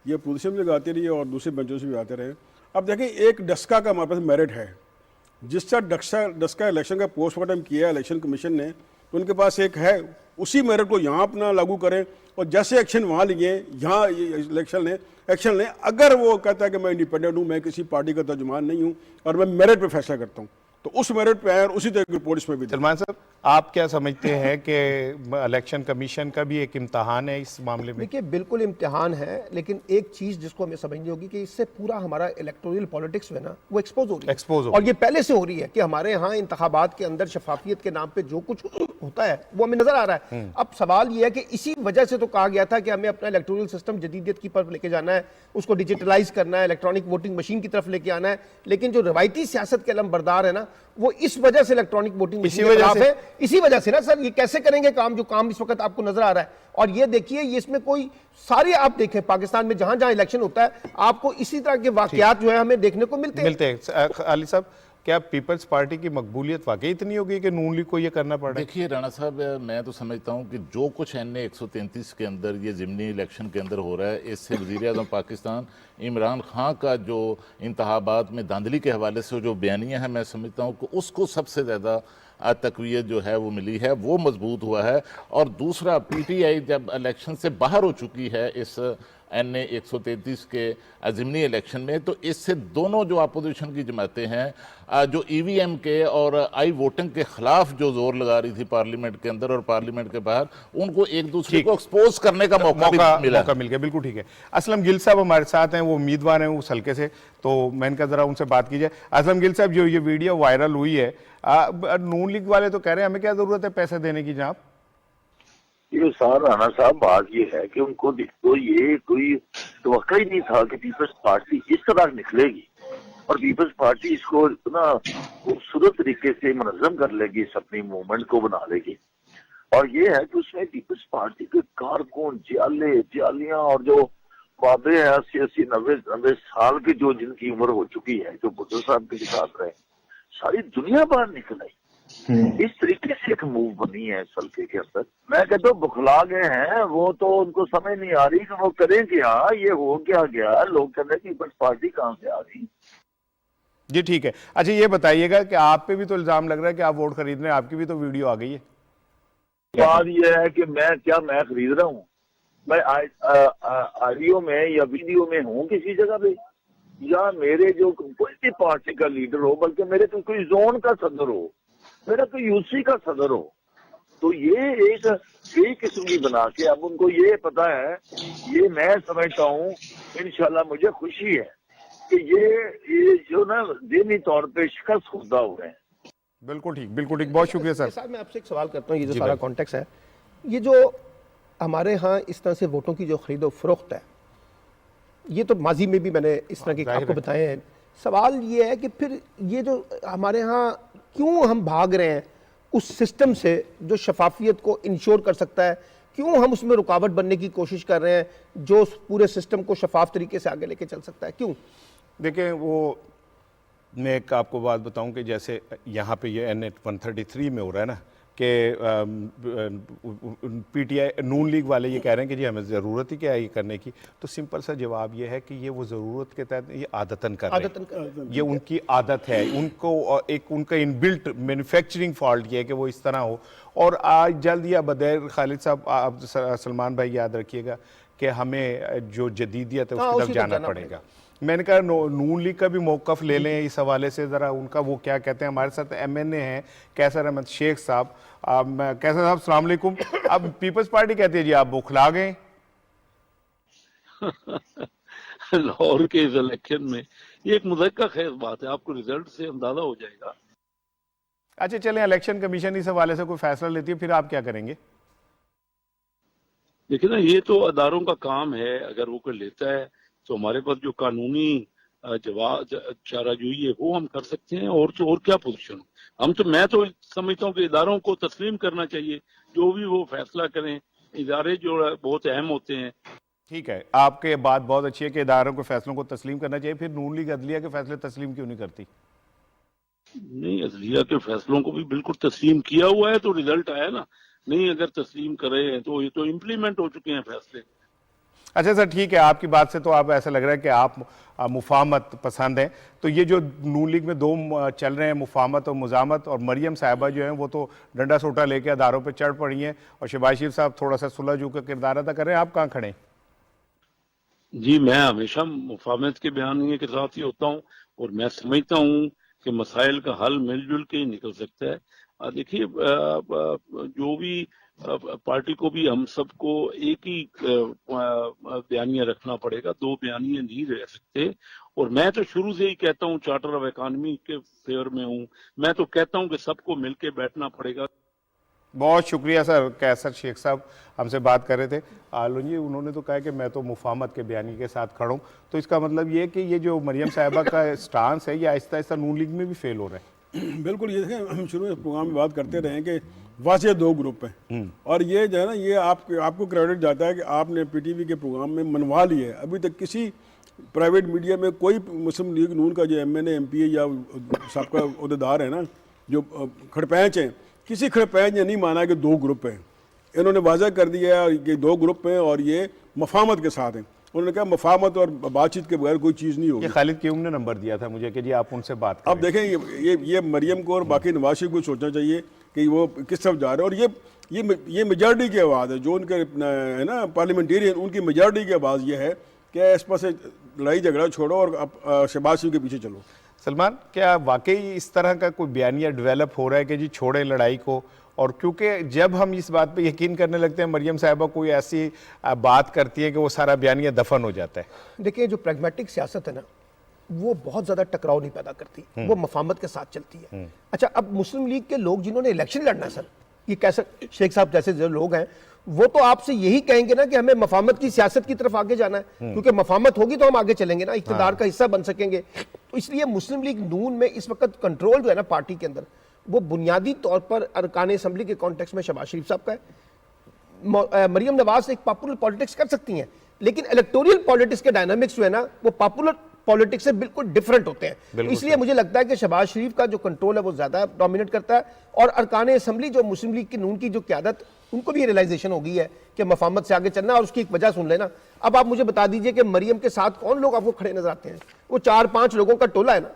ये पुलिस में भी आती रही है और दूसरे बेंचों से भी आते रहे। अब देखिए, एक डस्का का हमारे पास मेरिट है, जिस तरह डस्का इलेक्शन का पोस्टमार्टम किया है इलेक्शन कमीशन ने, तो उनके पास एक है, उसी मेरिट को यहाँ अपना लागू करें और जैसे एक्शन वहाँ लिए यहाँ इलेक्शन ने एक्शन लें। अगर वो कहता है कि मैं इंडिपेंडेंट हूँ, मैं किसी पार्टी का तर्जुमान नहीं हूँ और मैं मेरिट पे फैसला करता हूँ, तो उस मेरिट पे आए और उसी तरह की रिपोर्ट इसमें भी दें। सलमान साहब, आप क्या समझते हैं कि इलेक्शन कमीशन का भी एक इम्तहान है इस मामले में? देखिए, बिल्कुल इम्तिहान है, लेकिन एक चीज जिसको हमें समझनी होगी कि इससे पूरा हमारा इलेक्टोरल पॉलिटिक्स है ना, वो एक्सपोज हो रही है। और ये पहले से हो रही है कि हमारे यहाँ इंतखाबात के अंदर शफाफियत के नाम पे जो कुछ होता है वो हमें नजर आ रहा है। अब सवाल ये है कि इसी वजह से तो कहा गया था कि हमें अपना इलेक्टोरल सिस्टम जदीदियत की तरफ लेके जाना है, उसको डिजिटलाइज करना है, इलेक्ट्रॉनिक वोटिंग मशीन की तरफ लेके आना है। लेकिन जो रवायती सियासत के अलमबरदार है ना, वो इस वजह से इलेक्ट्रॉनिक वोटिंग मशीन के खिलाफ है। इसी वजह से ना सर, ये कैसे करेंगे काम, जो काम इस वक्त आपको नजर आ रहा है। और ये देखिए, ये इसमें कोई सारे आप देखें पाकिस्तान में जहां जहां इलेक्शन होता है, आपको इसी तरह के वाकयात जो है हमें देखने को मिलते हैं। अली साहब, क्या पीपल्स पार्टी की मकबूलियत वाकई इतनी होगी कि नून लीग को ये करना पड़ा? देखिए राणा साहब, मैं तो समझता हूँ कि जो कुछ NA 133 के अंदर, ये ज़िमनी इलेक्शन के अंदर हो रहा है, इससे वज़ीर-ए-आज़म पाकिस्तान इमरान खान का जो इंतखाबात में धांधली के हवाले से जो बयानियाँ हैं, मैं समझता हूँ कि उसको सबसे ज़्यादा तक़वियत जो है वो मिली है, वो मजबूत हुआ है। और दूसरा, PTI जब इलेक्शन से बाहर हो चुकी है इस NA 133 के ज़िमनी इलेक्शन में, तो इससे दोनों जो अपोजिशन की जमातें हैं, जो EVM के और आई वोटिंग के खिलाफ जो जोर लगा रही थी पार्लियामेंट के अंदर और पार्लियामेंट के बाहर, उनको एक दूसरे को एक्सपोज करने का मौका मिल गया। बिल्कुल ठीक है। असलम गिल साहब हमारे साथ हैं, वो उम्मीदवार हैं उस हल्के से, तो मैंने कहा जरा उनसे बात की जाए। असलम गिल साहब, जो ये वीडियो वायरल हुई है, नून लीग वाले तो कह रहे हैं हमें क्या जरूरत है पैसे देने की जनाब? ये सार राणा साहब, बात ये है कि उनको तो ये कोई तवक्का ही नहीं था कि पीपल्स पार्टी इस तरह निकलेगी और पीपल्स पार्टी इसको इतना खूबसूरत तरीके से मुनज़्ज़म कर लेगी, इस अपनी मूवमेंट को बना लेगी। और ये है कि उसमें पीपल्स पार्टी के कारकुन, जालियां और जो बाबे हैं 80-80, 90 साल की, जो जिनकी उम्र हो चुकी है, जो भुट्टो साहब के साथ रहे, सारी दुनिया बाहर निकल आई। इस तरीके से एक मूव बनी है इस हल्के के अंदर। मैं कहता हूँ बुखला गए हैं वो, तो उनको समझ नहीं आ रही कि वो करें क्या, ये हो क्या गया। लोग कहते हैं कि बस पार्टी कहाँ से आ गई। जी ठीक है। अच्छा ये बताइएगा कि आप पे भी तो इल्जाम लग रहा है कि आप वोट खरीद रहे हैं, आपकी भी तो वीडियो आ गई है। बात ये है कि मैं खरीद रहा हूँ? मैं ऑडियो में या वीडियो में हूँ किसी जगह पे, या मेरे जो कोई भी पार्टी का लीडर हो, बल्कि मेरे तो कोई जोन का सदर हो, मेरा तो UC का सदर हो, तो ये एक किस्म की बना के अब उनको ये पता है, ये मैं समझता हूँ इंशाल्लाह, मुझे खुशी है कि ये जो ना ज़हनी तौर पे शिकस्त खुदा हो रहे हैं। बिल्कुल ठीक, बिल्कुल ठीक, बहुत शुक्रिया सर। साहब, मैं आपसे एक सवाल करता हूँ, ये जो सारा कॉन्टेक्स्ट है, ये जो हमारे यहाँ इस तरह से वोटों की जो खरीदो फरोख्त है, ये तो माजी में भी मैंने इस तरह के आपको बताए हैं। सवाल ये है कि फिर ये जो हमारे यहाँ क्यों हम भाग रहे हैं उस सिस्टम से जो शफाफियत को इंश्योर कर सकता है, क्यों हम उसमें रुकावट बनने की कोशिश कर रहे हैं जो पूरे सिस्टम को शफाफ तरीके से आगे लेके चल सकता है, क्यों? देखें, वो मैं एक आपको बात बताऊं कि जैसे यहाँ पे ये NA 133 में हो रहा है ना कि PTI नून लीग वाले ये कह रहे हैं कि जी हमें ज़रूरत ही क्या है ये करने की, तो सिंपल सा जवाब ये है कि ये वो ज़रूरत के तहत ये आदतन कर रहे हैं, ये उनकी आदत है, उनको एक उनका इनबिल्ट मैन्युफैक्चरिंग फॉल्ट ये है कि वो इस तरह हो। और आज जल्द या बदैर खालिद साहब, आप सलमान भाई याद रखिएगा कि हमें जो जदीदियत है उसकी तरफ जाना पड़ेगा। मैंने कहा नून लीग का भी मौक़िफ़ ले लें इस हवाले से, ज़रा उनका वो क्या कहते हैं। हमारे साथ MNA हैं कैसर अहमद शेख साहब। कैसर साहब अस्सलाम वालेकुम। अब पीपल्स पार्टी कहती है जी आप बुखला गए। लाहौर के इस इलेक्शन में ये एक मुज़क्का खैर बात है, आपको रिजल्ट से अंदाजा हो जाएगा। अच्छा चलें, इलेक्शन कमीशन इस हवाले से कोई फैसला लेती है, फिर आप क्या करेंगे? देखिए ना, ये तो अदारों का काम है, अगर वो कोई लेता है तो हमारे पास जो कानूनी चाराजोई है वो हम कर सकते हैं, और तो और क्या पोजीशन मैं तो समझता हूँ कि इदारों को तस्लीम करना चाहिए, जो भी वो फैसला करें। इदारे जो बहुत अहम होते हैं। ठीक है, आपके बात बहुत अच्छी है कि इदारों के फैसलों को तस्लीम करना चाहिए, फिर नून लीग अदलिया के फैसले तस्लीम क्यों नहीं करती? नहीं, अदलिया के फैसलों को भी बिल्कुल तस्लीम किया हुआ है, तो रिजल्ट आया ना। नहीं अगर तस्लीम करे हैं तो ये तो इम्प्लीमेंट हो चुके हैं फैसले। अच्छा सर, ठीक है, आपकी बात से तो आप ऐसा लग रहा है कि आप मुफाहमत पसंद हैं। तो ये जो नून लीग में दो चल रहे हैं, मुफाहमत और मुजामत, और मरियम साहिबा जो हैं वो तो डंडा सोटा लेके अदारों पे चढ़ पड़ी हैं, और शहबाज शरीफ साहब थोड़ा सा सुलझू का किरदार अदा कर रहे हैं। आप कहाँ खड़े हैं? जी, मैं हमेशा मुफाहमत के बयानिए के साथ ही होता हूँ, और मैं समझता हूँ कि मसाइल का हल मिलजुल के ही निकल सकता है। देखिए, जो भी पार्टी को भी हम सबको एक ही बयानिया रखना पड़ेगा, दो बयानिए नहीं रह सकते। और मैं तो शुरू से ही कहता हूँ, चार्टर ऑफ इकोनॉमी के फेवर में हूँ। मैं तो कहता हूँ कि सबको मिलके बैठना पड़ेगा। बहुत शुक्रिया सर। कैसर शेख साहब हमसे बात कर रहे थे। आलोन जी, उन्होंने तो कहा कि मैं तो मुफाहमत के बयानी के साथ खड़ा हूँ। तो इसका मतलब ये कि ये जो मरियम साहिबा का स्टांस है, ये आहिस्ता आहिस्ता नून लीग में भी फेल हो रहा है। बिल्कुल, ये देखें, हम शुरू में प्रोग्राम में बात करते रहे कि वाज़ेह दो ग्रुप हैं, और ये जो है ना, ये आपको क्रेडिट जाता है कि आपने पीटीवी के प्रोग्राम में मनवा लिए है। अभी तक किसी प्राइवेट मीडिया में कोई मुस्लिम लीग नून का जो एमएनए एमपीए या सबका अहदेदार है ना, जो खड़पैंच हैं, किसी खड़पैंच ने नहीं माना कि दो ग्रुप हैं। इन्होंने वाज़ह कर दिया है कि दो ग्रुप हैं और ये मफाहमत के साथ हैं। उन्होंने कहा मफाहमत और बातचीत के बगैर कोई चीज़ नहीं होगी। ये खालिद क्यूम ने नंबर दिया था मुझे कि जी आप उनसे बात करें। अब देखें, ये मरियम को और बाकी नवाज शरीफ को सोचना चाहिए कि वो किस तरफ जा रहे हैं। और ये मेजॉरिटी की आवाज़ है, जो उनके है ना पार्लियामेंटेरियन, उनकी मेजॉरिटी की आवाज़ ये है कि इस पर से लड़ाई झगड़ा छोड़ो और अब शहबाज शरीफ के पीछे चलो। सलमान, क्या वाकई इस तरह का कोई बयानिया डेवलप हो रहा है कि जी छोड़े लड़ाई को? और क्योंकि जब हम इस बात पे यकीन करने लगते हैं, मरियम साहिबा कोई ऐसी बात करती है कि वो सारा बयानिया दफन हो जाता है। देखिए, जो प्रैग्मेटिक सियासत है ना, वो बहुत ज्यादा टकराव नहीं पैदा करती, वो मफाहमत के साथ चलती है। अच्छा, अब मुस्लिम लीग के लोग जिन्होंने इलेक्शन लड़ना है सर, ये कैसे शेख साहब जैसे जो लोग हैं, वो तो आपसे यही कहेंगे ना कि हमें मफाहमत की सियासत की तरफ आगे जाना है, क्योंकि मफाहमत होगी तो हम आगे चलेंगे ना, इख्तिदार का हिस्सा बन सकेंगे। तो इसलिए मुस्लिम लीग नून में इस वक्त कंट्रोल जो है ना पार्टी के अंदर, वो बुनियादी तौर पर अरकान असम्बली के कॉन्टेक्स्ट में शहबाज शरीफ साहब का है। मरियम नवाज एक पॉपुलर पॉलिटिक्स कर सकती हैं, लेकिन इलेक्टोरल पॉलिटिक्स के डायनामिक्स जो है ना, वो पॉपुलर पॉलिटिक्स से बिल्कुल डिफरेंट होते हैं। इसलिए मुझे लगता है कि शहबाज शरीफ का जो कंट्रोल है वो ज्यादा डोमिनेट करता है, और अरकान असम्बली जो मुस्लिम लीग की नून की जो क्यादत, उनको भी रियलाइजेशन हो गई है कि मफाहमत से आगे चलना। और उसकी एक वजह सुन लेना। अब आप मुझे बता दीजिए कि मरियम के साथ कौन लोग आपको खड़े नजर आते हैं? वो 4-5 लोगों का टोला है ना।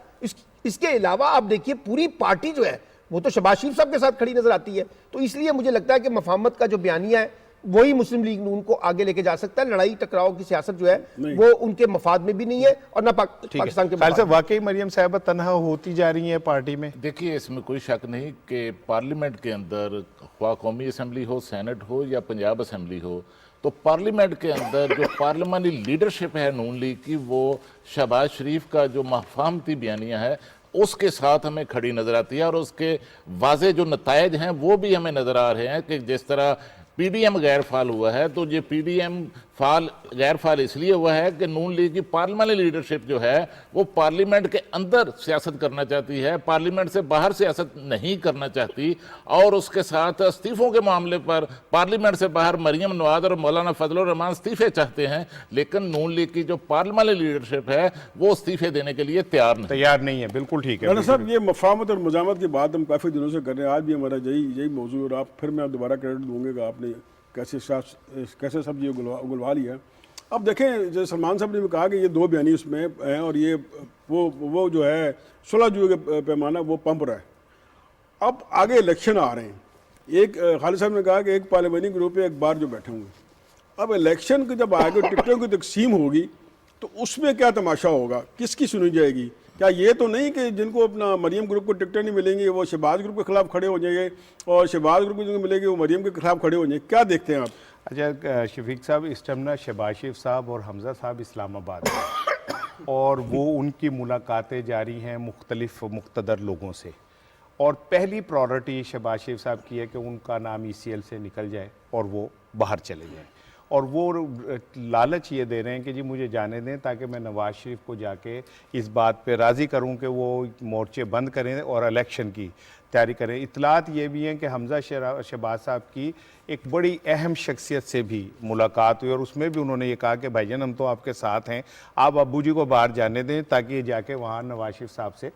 इसके अलावा आप देखिए पूरी पार्टी जो है वो तो शहबाज शरीफ साहब के साथ खड़ी नजर आती है। तो इसलिए मुझे लगता है कि मफाहमत का जो बयानिया है वही मुस्लिम लीग नून को आगे लेके जा सकता है। लड़ाई टकराव की सियासत जो है वो उनके मफाद में भी नहीं है, और ना पाकिस्तान के मफाद। वाकई मरियम साहिबा तनहा होती जा रही है पार्टी में? देखिए, इसमें कोई शक नहीं कि पार्लियामेंट के अंदर, ख्वाह कौमी असम्बली हो, सेनेट हो या पंजाब असम्बली हो, तो पार्लियामेंट के अंदर जो पार्लियामानी लीडरशिप है नून लीग की, वो शहबाज शरीफ का जो मफाहमती बयानिया है उसके साथ हमें खड़ी नजर आती है। और उसके वाज़े जो नतायज हैं वो भी हमें नजर आ रहे हैं कि जिस तरह पीडीएम गैर फाल हुआ है, तो ये पीडीएम गैर फाल इसलिए हुआ है कि नून लीग की पार्लियामेंट्री लीडरशिप जो है वो पार्लियामेंट के अंदर सियासत करना चाहती है, पार्लियामेंट से बाहर सियासत नहीं करना चाहती। और उसके साथ इस्तीफों के मामले पर पार्लियामेंट से बाहर मरियम नवाज और मौलाना फजलुर रहमान इस्तीफे चाहते हैं, लेकिन नून लीग की जो पार्लियामेंट्री लीडरशिप है वो इस्तीफे देने के लिए तैयार नहीं है। बिल्कुल ठीक है साहब, ये मफाहमत और मुजामत की बात हम काफ़ी दिनों से कर रहे हैं। आज भी हमारा यही मौजू, और आप फिर मैं दोबारा क्रेडिट दूंगा कि आपने कैसे सब्जी उगलवा लिया। अब देखें, जैसे सलमान साहब ने भी कहा कि ये दो बयानी उसमें हैं, और ये वो जो है 16 जून के पैमाना वो पंप रहा है। अब आगे इलेक्शन आ रहे हैं। एक खालिद साहब ने कहा कि एक पार्लियामानी ग्रुप है, एक बार जो बैठे होंगे। अब इलेक्शन के जब आगे टिकटों की तकसीम होगी तो उसमें क्या तमाशा होगा, किसकी सुनी जाएगी? क्या ये तो नहीं कि जिनको अपना मरियम ग्रुप को टिकटें नहीं मिलेंगी वो शहबाज ग्रुप के खिलाफ खड़े हो जाएंगे, और शहबाज ग्रुप को जिनको मिलेगी वो मरियम के खिलाफ खड़े हो जाएंगे? क्या देखते हैं आप? अच्छा शफीक साहब, इस टाइम ना शहबाज शरीफ साहब और हमजा साहब इस्लामाबाद हैं, और वो उनकी मुलाकातें जारी हैं मुख्तलिफ मुख्तदर लोगों से, और पहली प्रायोरिटी शहबाज शरीफ साहब की है कि उनका नाम ECL से निकल जाए और वो बाहर चले जाएँ। और वो लालच ये दे रहे हैं कि जी मुझे जाने दें ताकि मैं नवाज शरीफ को जाके इस बात पे राज़ी करूं कि वो मोर्चे बंद करें और इलेक्शन की तैयारी करें। इतलात ये भी हैं कि हमजा शहबाज साहब की एक बड़ी अहम शख्सियत से भी मुलाकात हुई, और उसमें भी उन्होंने ये कहा कि भाईजान हम तो आपके साथ हैं, आप अब्बू जी को बाहर जाने दें ताकि ये जाके वहाँ नवाज शरीफ साहब से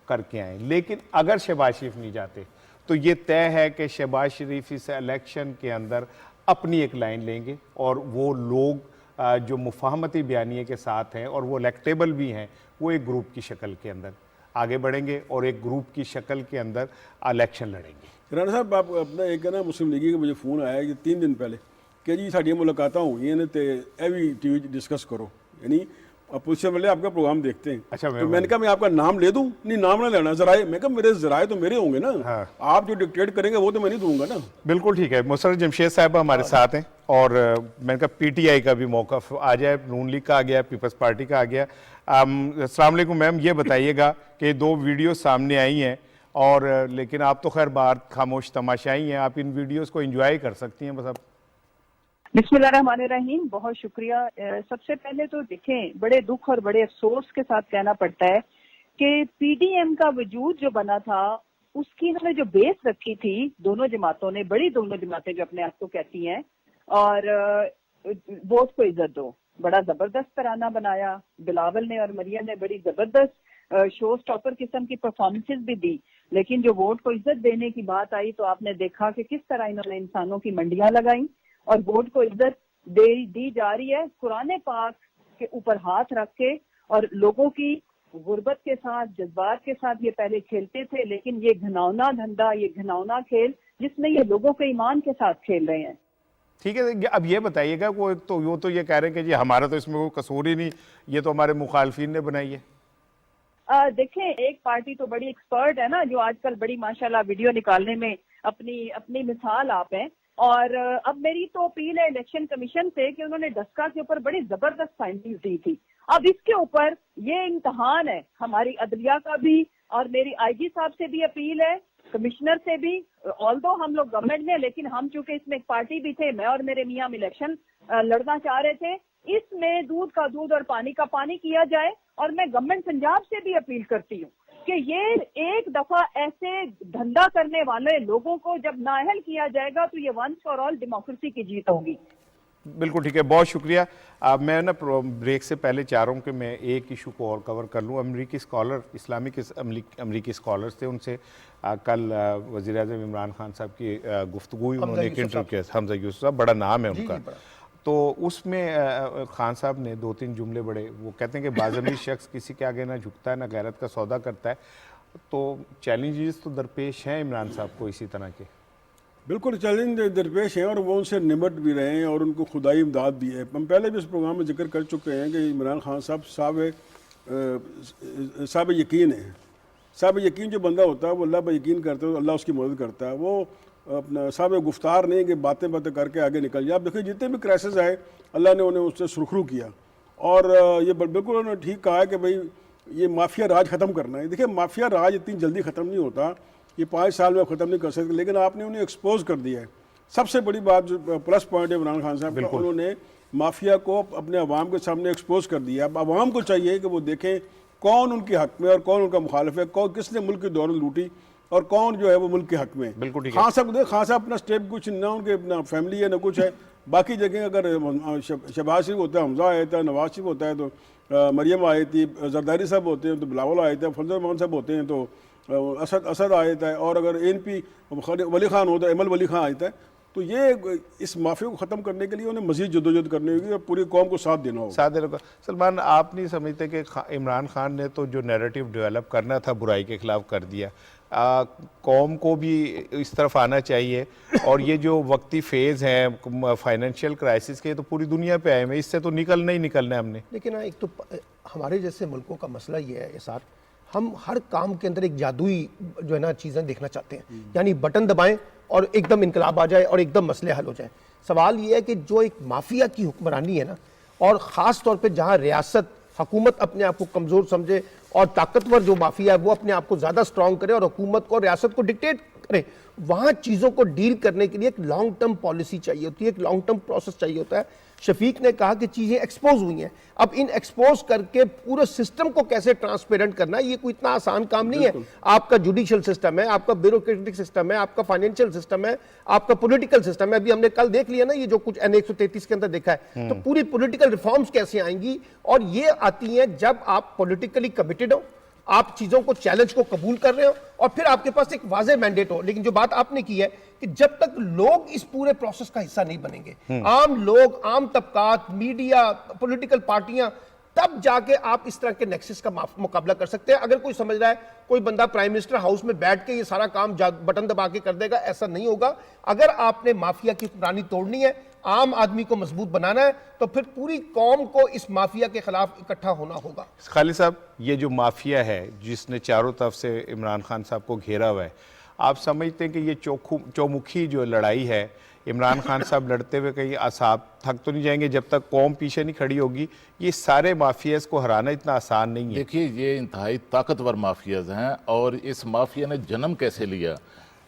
करके आए। लेकिन अगर शहबाज शरीफ नहीं जाते तो ये तय है कि शहबाज शरीफ इस इलेक्शन के अंदर अपनी एक लाइन लेंगे और वो लोग जो मुफाहमती बयानिए के साथ हैं और वो इलेक्टेबल भी हैं, वो एक ग्रुप की शक्ल के अंदर आगे बढ़ेंगे और एक ग्रुप की शक्ल के अंदर इलेक्शन लड़ेंगे। राणा साहब, आप अपना एक है ना मुस्लिम लीग का मुझे फ़ोन आया कि 3 दिन पहले कि जी साड़ियाँ मुलाकात हुई ने तो यह भी टीवी डिस्कस करो, यानी अपोजिशन वाले आपका प्रोग्राम देखते हैं। अच्छा, तो मैंने कहा मैं आपका नाम ले दूं? नहीं, नाम ना लेना, जराए। मैं कहा मेरे जराए तो मेरे होंगे ना। हाँ। आप जो डिक्टेट करेंगे वो तो मैं नहीं दूंगा ना। बिल्कुल ठीक है। मुसर्रत जमशेद साहब हमारे साथ हैं और मैंने कहा पीटीआई का भी मौक़िफ़ आ जाए, नून लीग का आ गया, पीपल्स पार्टी का आ गया। अस्सलाम वालेकुम मैम, ये बताइएगा कि 2 वीडियो सामने आई हैं और लेकिन आप तो खैर बाहर खामोश तमाशाई हैं, आप इन वीडियोस को एंजॉय कर सकती हैं बस। आप बिस्मिल्लाहिर्रहमानिर्रहीम, बहुत शुक्रिया। सबसे पहले तो देखें, बड़े दुख और बड़े अफसोस के साथ कहना पड़ता है कि पीडीएम का वजूद जो बना था उसकी इन्होंने जो बेस रखी थी दोनों जमातों ने, बड़ी दोनों जमातें जो अपने आप को कहती हैं, और वोट को इज्जत दो, बड़ा जबरदस्त तराना बनाया। बिलावल ने और मरियम ने बड़ी जबरदस्त शो स्टॉपर किस्म की परफॉर्मेंसेस भी दी, लेकिन जो वोट को इज्जत देने की बात आई तो आपने देखा कि किस तरह इन्होंने इंसानों की मंडियां लगाई और वोट को इज्जत दी जा रही है कुरान पाक के ऊपर हाथ रख के। और लोगों की गुर्बत के साथ, जज्बात के साथ ये पहले खेलते थे, लेकिन ये घिनौना धंधा, ये घिनौना खेल जिसमें ये लोगों के ईमान के साथ खेल रहे हैं। ठीक है, अब ये बताइएगा, वो तो वो तो ये कह रहे हैं कि जी हमारा तो इसमें कोई कसूर ही नहीं, ये तो हमारे मुखालफिन ने बनाई है। देखें, एक पार्टी तो बड़ी एक्सपर्ट है ना, जो आजकल बड़ी माशाल्लाह वीडियो निकालने में अपनी मिसाल आप हैं। और अब मेरी तो अपील है इलेक्शन कमीशन से कि उन्होंने डस्का के ऊपर बड़ी जबरदस्त फाइंडिंग्स दी थी। अब इसके ऊपर ये इम्तहान है हमारी अदलिया का भी, और मेरी आईजी साहब से भी अपील है, कमिश्नर से भी। ऑल्दो हम लोग गवर्नमेंट में, लेकिन हम चूंकि इसमें एक पार्टी भी थे, मैं और मेरे मियां इलेक्शन लड़ना चाह रहे थे, इसमें दूध का दूध और पानी का पानी किया जाए। और मैं गवर्नमेंट पंजाब से भी अपील करती हूँ कि ये एक दफा ऐसे धंधा करने वाले लोगों को जब नाअहल किया जाएगा तो ये वंस फॉर ऑल डेमोक्रेसी की जीत होगी। बिल्कुल ठीक है, बहुत शुक्रिया। मैं ना ब्रेक से पहले चाह रहा हूँ कि मैं एक इशू को और कवर कर लूँ। अमरीकी स्कॉलर, अमरीकी स्कॉलर्स थे, उनसे कल वज़ीर-ए-आज़म इमरान खान साहब की गुफ्तगू हुई, उन्होंने एक इंटरव्यू किया। हमजा यूसुफ साहब, बड़ा नाम है उनका। तो उसमें खान साहब ने 2-3 जुमले बड़े, वो कहते हैं कि बाज़मीर शख्स किसी के आगे ना झुकता है, ना गैरत का सौदा करता है। तो चैलेंजेस तो दरपेश हैं इमरान साहब को इसी तरह के। बिल्कुल चैलेंज दरपेश हैं और वो उनसे निमट भी रहे हैं और उनको खुदाई इमदाद भी है। हम पहले भी इस प्रोग्राम में जिक्र कर चुके हैं कि इमरान खान साहब साहब यकीन है। साहब यकीन जो बंदा होता है वो अल्लाह पर यकीन करता है, अल्लाह उसकी मदद करता है। वो अपना साहब गुफ्तार नहीं कि बातें करके आगे निकल जाए। आप देखिए जितने भी क्राइसिस आए अल्लाह ने उन्हें उससे सुरखरू किया और ये बिल्कुल उन्होंने ठीक कहा है कि भाई ये माफिया राज ख़त्म करना है। देखिए माफिया राज इतनी जल्दी ख़त्म नहीं होता, ये 5 साल में ख़त्म नहीं कर सकते, लेकिन आपने उन्हें एक्सपोज कर दिया है। सबसे बड़ी बात जो प्लस पॉइंट है इमरान खान साहब का, उन्होंने माफिया को अपने अवाम के सामने एक्सपोज कर दिया। अब अवाम को चाहिए कि वो देखें कौन उनके हक में और कौन उनका मुखालिफ है, कौन किसने मुल्क की दौलत लूटी और कौन जो है वो मुल्क के हक में। बिल्कुल ठीक है। खान साहब अपना स्टेप कुछ ना, उनके अपना फैमिली है ना कुछ है। बाकी जगह अगर शहबाज शरीफ होता है, हमजा आया था, नवाज शरीफ होता है तो मरियम आई थी, जरदारी साहब होते हैं तो बिलावल आए थे, फजल रहमान साहब होते हैं तो असद आया था, और अगर एनपी वली खान होता है, अमल वली खान आया था। तो ये इस माफिया को ख़त्म करने के लिए उन्हें मजीद जद्दोजहद करनी होगी और पूरी कौम को साथ देना होगा। साथ देना होगा। सलमान, आप नहीं समझते कि इमरान खान ने तो जो नैरेटिव डेवलप करना था बुराई के खिलाफ कर दिया, कौम को भी इस तरफ आना चाहिए। और ये जो वक्ती फेज़ है फाइनेंशियल क्राइसिस के, तो पूरी दुनिया पे आए हैं, इससे तो निकलना ही निकलना है हमने। लेकिन एक तो हमारे जैसे मुल्कों का मसला ये है साथ, हम हर काम के अंदर एक जादुई जो है ना चीज़ें देखना चाहते हैं, यानी बटन दबाएं और एकदम इनकलाब आ जाए और एकदम मसले हल हो जाए। सवाल ये है कि जो एक माफिया की हुक्मरानी है ना, और ख़ास तौर पे जहाँ रियासत हुकूमत अपने आप को कमज़ोर समझे और ताकतवर जो माफिया है वो अपने आप को ज़्यादा स्ट्रॉन्ग करे और हुकूमत को, रियासत को डिक्टेट करे, वहाँ चीज़ों को डील करने के लिए एक लॉन्ग टर्म पॉलिसी चाहिए होती है, एक लॉन्ग टर्म प्रोसेस चाहिए होता है। शफीक ने कहा कि चीज़ें एक्सपोज हुई हैं, अब इन एक्सपोज करके पूरे सिस्टम को कैसे ट्रांसपेरेंट करना है, ये कोई इतना आसान काम नहीं है। आपका जुडिशियल सिस्टम है, आपका ब्यूरोक्रेटिक सिस्टम है, आपका फाइनेंशियल सिस्टम है, आपका पॉलिटिकल सिस्टम है। अभी हमने कल देख लिया ना ये जो कुछ N 133 के अंदर देखा है, तो पूरी पॉलिटिकल रिफॉर्म्स कैसे आएंगी, और ये आती हैं जब आप पॉलिटिकली कमिटेड हो, आप चीजों को, चैलेंज को कबूल कर रहे हो और फिर आपके पास एक वाज़ेह मैंडेट हो। लेकिन जो बात आपने की है कि जब तक लोग इस पूरे प्रोसेस का हिस्सा नहीं बनेंगे, आम लोग, आम तबकात, मीडिया, पॉलिटिकल पार्टियां, तब जाके आप इस तरह के नेक्सस का मुकाबला कर सकते हैं। अगर कोई समझ रहा है कोई बंदा प्राइम मिनिस्टर हाउस में बैठ के ये सारा काम बटन दबा के कर देगा, ऐसा नहीं होगा। अगर आपने माफिया की हुक्मरानी तोड़नी है, आम आदमी को मजबूत बनाना है, तो फिर पूरी कौम को इस माफिया के खिलाफ इकट्ठा होना होगा। खालिद साहब, ये जो माफिया है जिसने चारों तरफ से इमरान खान साहब को घेरा हुआ है, आप समझते हैं कि ये चौमुखी जो लड़ाई है, इमरान खान साहब लड़ते हुए कहीं आप थक तो नहीं जाएंगे जब तक कौम पीछे नहीं खड़ी होगी? ये सारे माफियाज को हराना इतना आसान नहीं है। देखिए, ये इंतहाई ताकतवर माफियाज हैं और इस माफिया ने जन्म कैसे लिया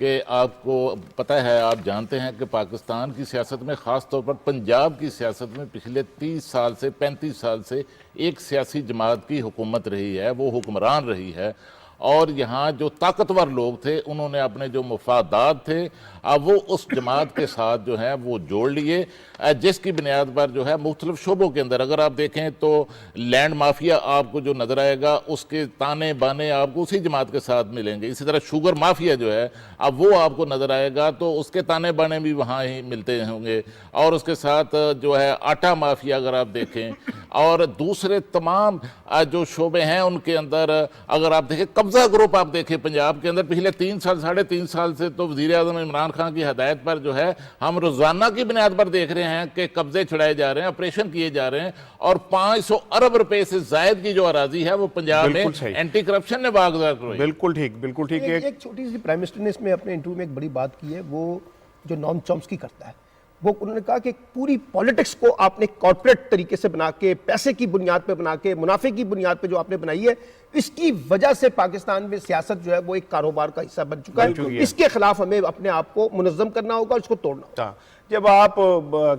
कि आपको पता है, आप जानते हैं कि पाकिस्तान की सियासत में, ख़ास तौर पर पंजाब की सियासत में पिछले 30 साल से 35 साल से एक सियासी जमात की हुकूमत रही है, वो हुक्मरान रही है। और यहाँ जो ताकतवर लोग थे उन्होंने अपने जो मुफादात थे अब वो उस जमात के साथ जो है वो जोड़ लिए, जिसकी बुनियाद पर जो है मुख्तलिफ शोबों के अंदर अगर आप देखें तो लैंड माफिया आपको जो नज़र आएगा उसके ताने बाने आपको उसी जमात के साथ मिलेंगे। इसी तरह शुगर माफिया जो है अब वो आपको नज़र आएगा तो उसके ताने बाने भी वहाँ ही मिलते होंगे। और उसके साथ जो है आटा माफिया अगर आप देखें और दूसरे तमाम जो शोबे हैं उनके अंदर अगर आप देखें, कब्जा ग्रुप आप देखें पंजाब के अंदर पिछले 3 साल 3.5 साल से तो वज़ीर आज़म इमरान खान की हदायत पर जो है हम रोजाना की बुनियाद पर देख रहे हैं कि कब्जे छुड़ाए जा रहे हैं, ऑपरेशन किए जा रहे हैं और 500 अरब रुपए से जायद की जो अराजी है वो पंजाब में एंटी करप्शन ने बागदार करवाई। बिल्कुल ठीक, बिल्कुल ठीक। एक छोटी सी प्राइम मिनिस्टर ने इसमें अपने इंटरव्यू में एक बड़ी बात की है, वो जो नॉम चॉम्स्की करता है, वो उन्होंने कहा कि पूरी पॉलिटिक्स को आपने कॉर्पोरेट तरीके से बना के, पैसे की बुनियाद पे बना के, मुनाफे की बुनियाद पे जो आपने बनाई है, इसकी वजह से पाकिस्तान में सियासत जो है वो एक कारोबार का हिस्सा बन चुका है। इसके खिलाफ हमें अपने आप को मुनज़्ज़म करना होगा और इसको तोड़ना होगा। जब आप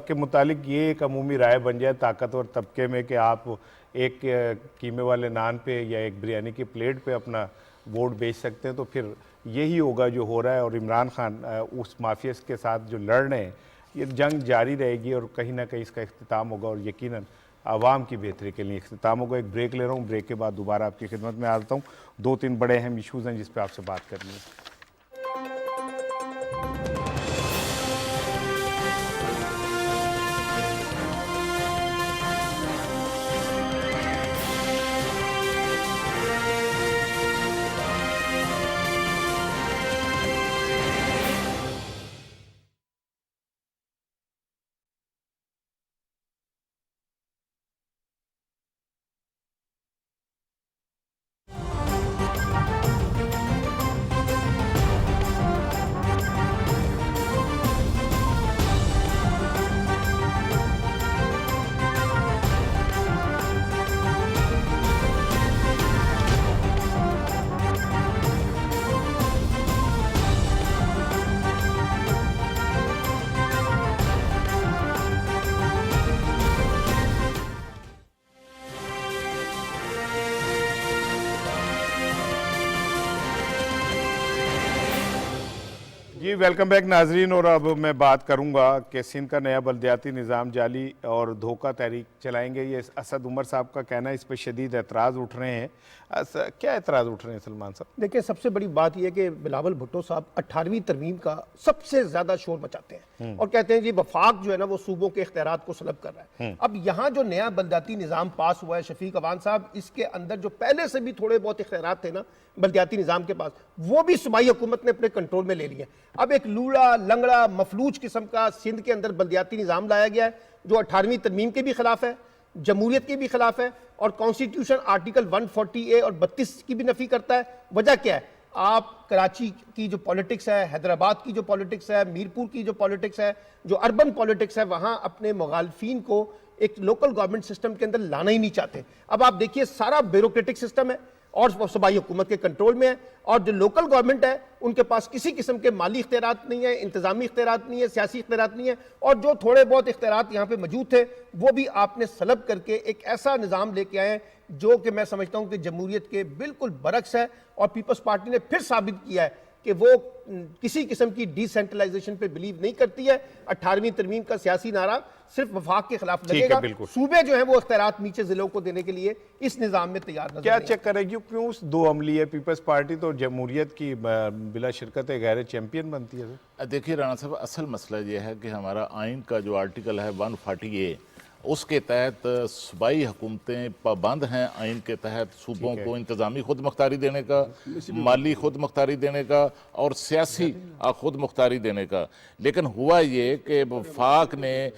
के मुतालिक ये एक अमूमी राय बन जाए ताकतवर तबके में कि आप एक कीमे वाले नान पे या एक बिरयानी की प्लेट पे अपना वोट बेच सकते हैं, तो फिर यही होगा जो हो रहा है। और इमरान खान उस माफिया के साथ जो लड़ रहे हैं, ये जंग जारी रहेगी और कहीं ना कहीं इसका इख्तिताम होगा और यकीनन आवाम की बेहतरी के लिए इख्तिताम होगा। एक ब्रेक ले रहा हूँ, ब्रेक के बाद दोबारा आपकी खिदमत में आता हूँ। 2-3 बड़े अहम इशूज़ हैं जिस पर आपसे बात करनी है। जी वेलकम बैक नाजरीन। और अब मैं बात करूंगा कि सिंध का नया बल्दियाती निज़ाम जाली और धोखा तहरीक चलाएंगे। ये असद उमर साहब का कहना है, इस पर शदीद एतराज़ उठ रहे हैं। क्या एतराज़ उठ रहे हैं सलमान साहब? देखिए, सबसे बड़ी बात यह कि बिलावल भुट्टो साहब 18वीं तरमीम का सबसे ज्यादा शोर मचाते हैं और कहते हैं जी वफाक जो है ना वो सूबों के इख्तियारात को सलब कर रहा है। अब यहाँ जो नया बल्दियाती निज़ाम पास हुआ है शफीक अवान साहब, इसके अंदर जो पहले से भी थोड़े बहुत इख्तियारात थे ना बल्दियाती निज़ाम के पास, वो भी सूबाई हुकूमत ने अपने कंट्रोल में ले लिए। अब एक लूड़ा लंगड़ा मफलूज किस्म का सिंध के अंदर बल्दियाती निज़ाम लाया गया है जो 18वीं तरमीम के भी खिलाफ है, जमहूरियत के भी खिलाफ है और कॉन्स्टिट्यूशन आर्टिकल 140A और 32 की भी नफी करता है। वजह क्या है? आप कराची की जो पॉलिटिक्स है, हैदराबाद की जो पॉलिटिक्स है, मीरपुर की जो पॉलिटिक्स है, जो अर्बन पॉलिटिक्स है, वहां अपने मुखालफिन को एक लोकल गवर्नमेंट सिस्टम के अंदर लाना ही नहीं चाहते। अब आप देखिए, सारा ब्यूरोक्रेटिक सिस्टम है और वो सूबाई हुकूमत के कंट्रोल में है और जो लोकल गवर्नमेंट है उनके पास किसी किस्म के माली इख्तियारात नहीं है, इंतजामी इख्तियारात नहीं है, सियासी इख्तियारात नहीं है और जो थोड़े बहुत इख्तियारात यहाँ पे मौजूद थे वो भी आपने सलब करके एक ऐसा निज़ाम लेके आए जो कि मैं समझता हूँ कि जमहूरियत के बिल्कुल बरक्स है। और पीपल्स पार्टी ने फिर साबित किया है कि वो किसी किस्म की डिसेंट्रलाइजेशन पे बिलीव नहीं करती है। 18वीं तरमीम का सियासी नारा सिर्फ वफाक के खिलाफ लगेगा। सूबे जो है वो अख्तियारात नीचे जिलों को देने के लिए इस निजाम में तैयार नजर क्या चेक करेगी, क्यों दो अमली है? पीपल्स पार्टी तो जमहूरियत की बिला शिरकत गैर चैंपियन बनती है। देखिए राणा साहब, असल मसला यह है कि हमारा आइन का जो आर्टिकल है 140A, उसके तहत सूबाई हुकूमतें पाबंद हैं आइन के तहत सूबों को इंतज़ामी खुद मुख्तारी देने का, माली खुद मुख्तारी देने का और सियासी खुद मुख्तारी देने का। लेकिन हुआ ये कि वफाक ने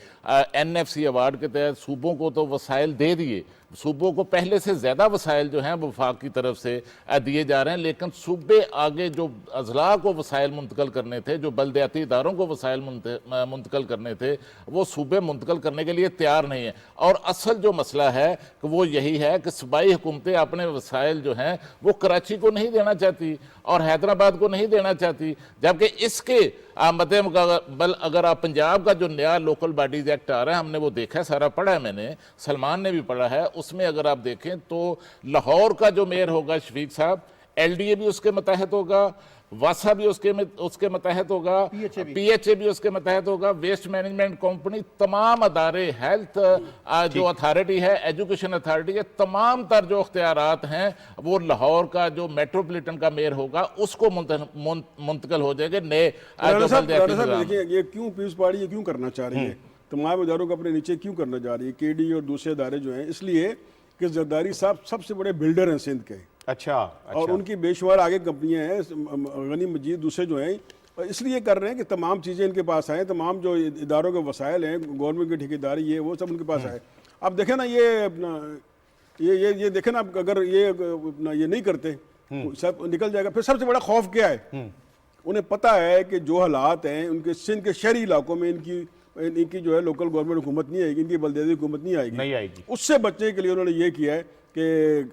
NFC अवार्ड के तहत सूबों को तो वसाइल दे दिए, सूबों को पहले से ज़्यादा वसाइल जो हैं वफाक की तरफ से दिए जा रहे हैं, लेकिन सूबे आगे जो अजला को वसाइल मुंतकल करने थे, जो बलदियाती इदारों को वसाइल मुंतकल करने थे, वो सूबे मुंतकल करने के लिए तैयार नहीं है। और असल जो मसला है कि वो यही है कि सूबाई हुकूमतें अपने वसाइल जो हैं वो कराची को नहीं देना चाहती और हैदराबाद को नहीं देना चाहती, जबकि इसके मद्दे मुकाबल अगर आप पंजाब का जो नया लोकल बॉडीज एक्ट आ रहा है, हमने वो देखा है, सारा पढ़ा है मैंने, सलमान ने भी पढ़ा है, उसमें अगर आप देखें तो लाहौर का जो मेयर होगा शफीक साहब, LDA भी उसके मतहत होगा, वासा भी उसके मतहत होगा, PHA भी उसके मतहत होगा, वेस्ट मैनेजमेंट कंपनी, तमाम अदारे, हेल्थ जो अथॉरिटी है, एजुकेशन अथॉरिटी है, तमाम तर जो अख्तियारात हैं वो लाहौर का जो मेट्रोपॉलिटन का मेयर होगा उसको मुंतकल हो जाएंगे नए। देखिए ये क्यों पीपल्स पार्टी ये क्यों करना चाह रही है, तमाम इदारों को अपने नीचे क्यों करना चाह रही है, KD और दूसरे इदारे जो हैं, इसलिए कि जरदारी साहब सबसे बड़े बिल्डर हैं सिंध के। अच्छा। और उनकी बेशुमार आगे कंपनियां हैं, गनी मजीद दूसरे जो हैं, इसलिए कर रहे हैं कि तमाम चीज़ें इनके पास आए, तमाम जो इदारों के वसाइल हैं, गवर्नमेंट की ठेकेदारी ये वो सब उनके पास आए। अब देखें ना ये देखें ना, अगर ये नहीं करते सब निकल जाएगा। फिर सबसे बड़ा खौफ क्या है, उन्हें पता है कि जो हालात हैं उनके सिंध के शहरी इलाकों में इनकी जो है लोकल गवर्नमेंट हुकूमत नहीं आएगी, इनकी बलदियाती हुकूमत नहीं आएगी। उससे बचने के लिए उन्होंने ये किया है कि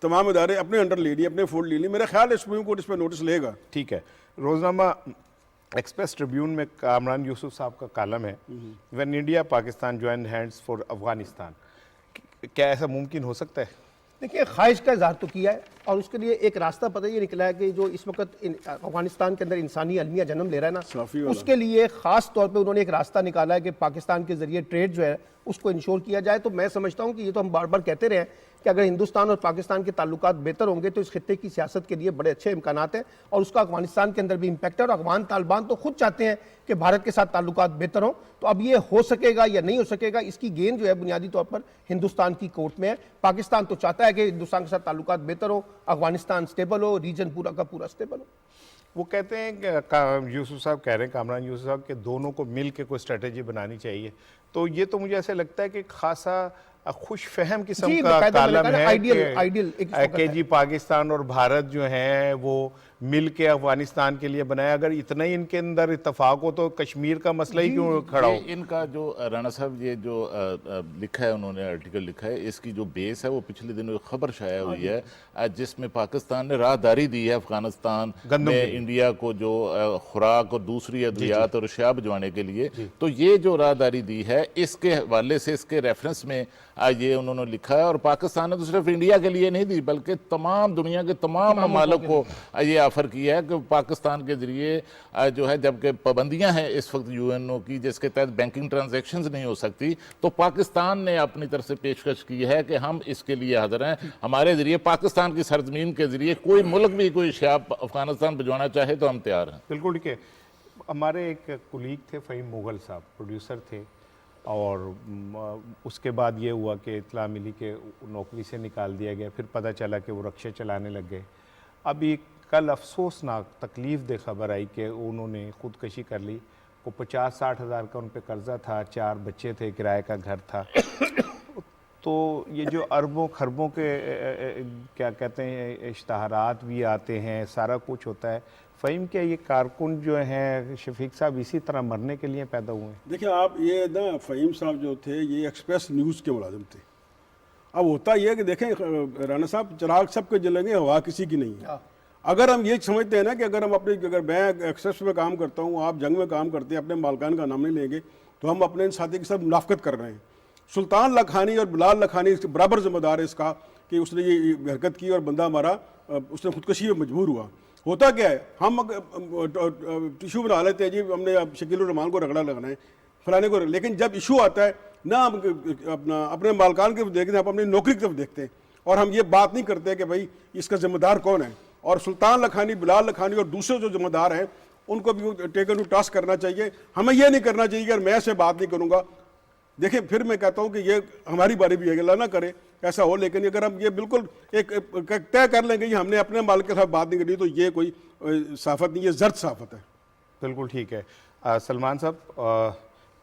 तमाम इदारे अपने अंडर ले लिए, अपने फोल्ड ले लिए। मेरा ख्याल है सुप्रीम कोर्ट इस पर नोटिस लेगा। ठीक है। रोजनामा एक्सप्रेस ट्रिब्यून में कामरान यूसुफ साहब का कालम है, when India Pakistan join hands for Afghanistan, क्या ऐसा मुमकिन हो सकता है? देखिए, ख्वाहिश का इजहार तो किया है और उसके लिए एक रास्ता पता ये निकला है कि जो इस वक्त अफगानिस्तान के अंदर इंसानी अलमिया जन्म ले रहा है ना, उसके लिए ख़ास तौर पे उन्होंने एक रास्ता निकाला है कि पाकिस्तान के ज़रिए ट्रेड जो है उसको इंश्योर किया जाए। तो मैं समझता हूँ कि ये तो हम बार बार कहते रहे हैं कि अगर हिंदुस्तान और पाकिस्तान के ताल्लुकात बेहतर होंगे तो इस खित्ते की सियासत के लिए बड़े अच्छे इम्कानात हैं और उसका अफगानिस्तान के अंदर भी इम्पैक्ट है। और अफगान तालिबान तो खुद चाहते हैं कि भारत के साथ ताल्लुकात बेहतर हों। तो अब ये हो सकेगा या नहीं हो सकेगा, इसकी गेंद जो है बुनियादी तौर पर हिंदुस्तान की कोर्ट में है। पाकिस्तान तो चाहता है कि हिंदुस्तान के साथ ताल्लुकात बेहतर हो, अफगानिस्तान स्टेबल हो, रीजन पूरा का पूरा स्टेबल हो। वो कहते हैं कि यूसुफ साहब कह रहे हैं, कामरान यूसुफ साहब, के दोनों को मिल के कोई स्ट्रेटेजी बनानी चाहिए। तो ये तो मुझे ऐसे लगता है कि खासा खुश फहम किस्म का कालम है कि जी पाकिस्तान और भारत जो है वो मिल के अफगानिस्तान के लिए बनाया। अगर इतना ही इनके अंदर इत्तेफाक हो तो कश्मीर का मसला ही क्यों खड़ा हो? इनका जो राणा साहब ये जो लिखा है, उन्होंने आर्टिकल लिखा है, इसकी जो बेस है वो पिछले दिनों खबर शाया हुई है जिसमें पाकिस्तान ने राहदारी दी है अफगानिस्तान में इंडिया को जो खुराक और दूसरी अद्वियात और अशिया भिजवाने के लिए। तो ये जो राहदारी दी है इसके हवाले से, इसके रेफरेंस में ये उन्होंने लिखा है। और पाकिस्तान ने तो सिर्फ इंडिया के लिए नहीं दी बल्कि तमाम दुनिया के तमाम ममालिक को ये ऑफर किया है कि पाकिस्तान के जरिए जो है, जबकि पाबंदियां हैं इस वक्त UNO की जिसके तहत बैंकिंग ट्रांजैक्शंस नहीं हो सकती, तो पाकिस्तान ने अपनी तरफ से पेशकश की है कि हम इसके लिए हाजिर हैं। हमारे जरिए पाकिस्तान की सरजमीन के जरिए कोई मुल्क भी कोई अशिया अफगानिस्तान भिजवाना चाहे तो हम तैयार हैं। बिल्कुल ठीक है। हमारे एक कुलीग थे फ़हीम मुगल साहब, प्रोड्यूसर थे, और उसके बाद ये हुआ कि इत्तला मिली कि नौकरी से निकाल दिया गया। फिर पता चला कि वो रक्शे चलाने लग गए। अभी कल अफसोसनाक तकलीफ़ दे खबर आई कि उन्होंने ख़ुदकशी कर ली। वो 50-60 हज़ार का उन पर कर्ज़ा था, 4 बच्चे थे, किराए का घर था। तो ये जो अरबों खरबों के क्या कहते हैं इश्तहारात भी आते हैं, सारा कुछ होता है। फ़हीम, क्या ये कारकुन जो हैं शफीक साहब इसी तरह मरने के लिए पैदा हुए हैं? देखिए आप, ये ना फ़हीम साहब जो थे ये एक्सप्रेस न्यूज़ के मुलाजिम थे। अब होता यह है कि देखें राना साहब, चिराग सबके जलेंगे, हवा किसी की नहीं है। अगर हम ये समझते हैं ना कि अगर मैं एक्सेस में काम करता हूँ, आप जंग में काम करते हैं, अपने मालकान का नाम नहीं लेंगे तो हम अपने साथी के साथ मुनाफकत कर रहे हैं। सुल्तान लखानी और बिलाल लखानी बराबर जिम्मेदार है इसका कि उसने ये हरकत की और बंदा हमारा उसने खुदकशी में मजबूर हुआ। होता क्या है, हम टिश्यू बना लेते हैं जी, हमने अब शकील उर रहमान को रगड़ा लगना है, फलाने को, लेकिन जब इशू आता है ना हम अपने मालकान की तरफ देखते हैं, आप अपनी नौकरी की तरफ देखते हैं, और हम ये बात नहीं करते कि भाई इसका जिम्मेदार कौन है। और सुल्तान लखानी, बिलाल लखानी और दूसरे जो जिम्मेदार हैं उनको भी टेकन टू टास्क करना चाहिए। हमें ये नहीं करना चाहिए कि अगर मैं ऐसे बात नहीं करूँगा, देखिए फिर मैं कहता हूँ कि ये हमारी बारी भी है, अल्लाह ना करे ऐसा हो, लेकिन अगर हम ये बिल्कुल एक तय कर लेंगे कि हमने अपने मालिक के साथ बात नहीं करी, तो ये कोई साफत नहीं, ये जर्द साफत है। बिल्कुल ठीक है। सलमान साहब,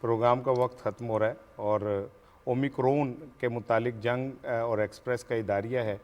प्रोग्राम का वक्त ख़त्म हो रहा है और ओमिक्रॉन के मुतालिक जंग और एक्सप्रेस का इदारिया है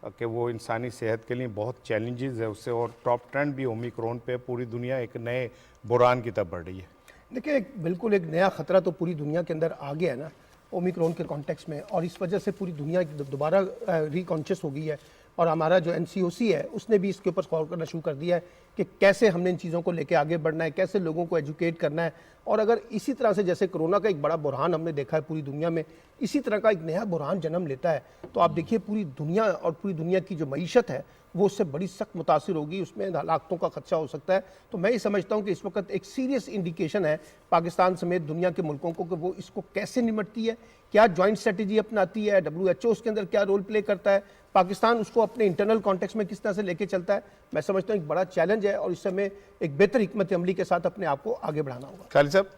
कि वो इंसानी सेहत के लिए बहुत चैलेंजेस है उससे, और टॉप ट्रेंड भी ओमिक्रॉन पे, पूरी दुनिया एक नए बुरान की तरफ बढ़ रही है। देखिए बिल्कुल एक नया ख़तरा तो पूरी दुनिया के अंदर आ गया है ना ओमिक्रॉन के कॉन्टेक्स्ट में, और इस वजह से पूरी दुनिया दोबारा रिकॉन्शियस हो गई है, और हमारा जो NCOC है उसने भी इसके ऊपर गौर करना शुरू कर दिया है कि कैसे हमने इन चीज़ों को लेके आगे बढ़ना है, कैसे लोगों को एजुकेट करना है। और अगर इसी तरह से जैसे कोरोना का एक बड़ा बुरहान हमने देखा है पूरी दुनिया में, इसी तरह का एक नया बुरहान जन्म लेता है, तो आप देखिए पूरी दुनिया और पूरी दुनिया की जो मईशत है वो उससे बड़ी सख्त मुतासिर होगी, उसमें हलाकतों का खदशा हो सकता है। तो मैं ये समझता हूँ कि इस वक्त एक सीरियस इंडिकेशन है पाकिस्तान समेत दुनिया के मुल्कों को कि वो इसको कैसे निपटती है, क्या जॉइंट स्ट्रेटजी अपनाती है, WHO उसके अंदर क्या रोल प्ले करता है, पाकिस्तान उसको अपने इंटरनल कॉन्टेक्स्ट में किस तरह से लेके चलता है। मैं समझता हूँ एक बड़ा चैलेंज है और इस समय एक बेहतर हिकमत अमली के साथ अपने आप को आगे बढ़ाना होगा। खालिद साहब,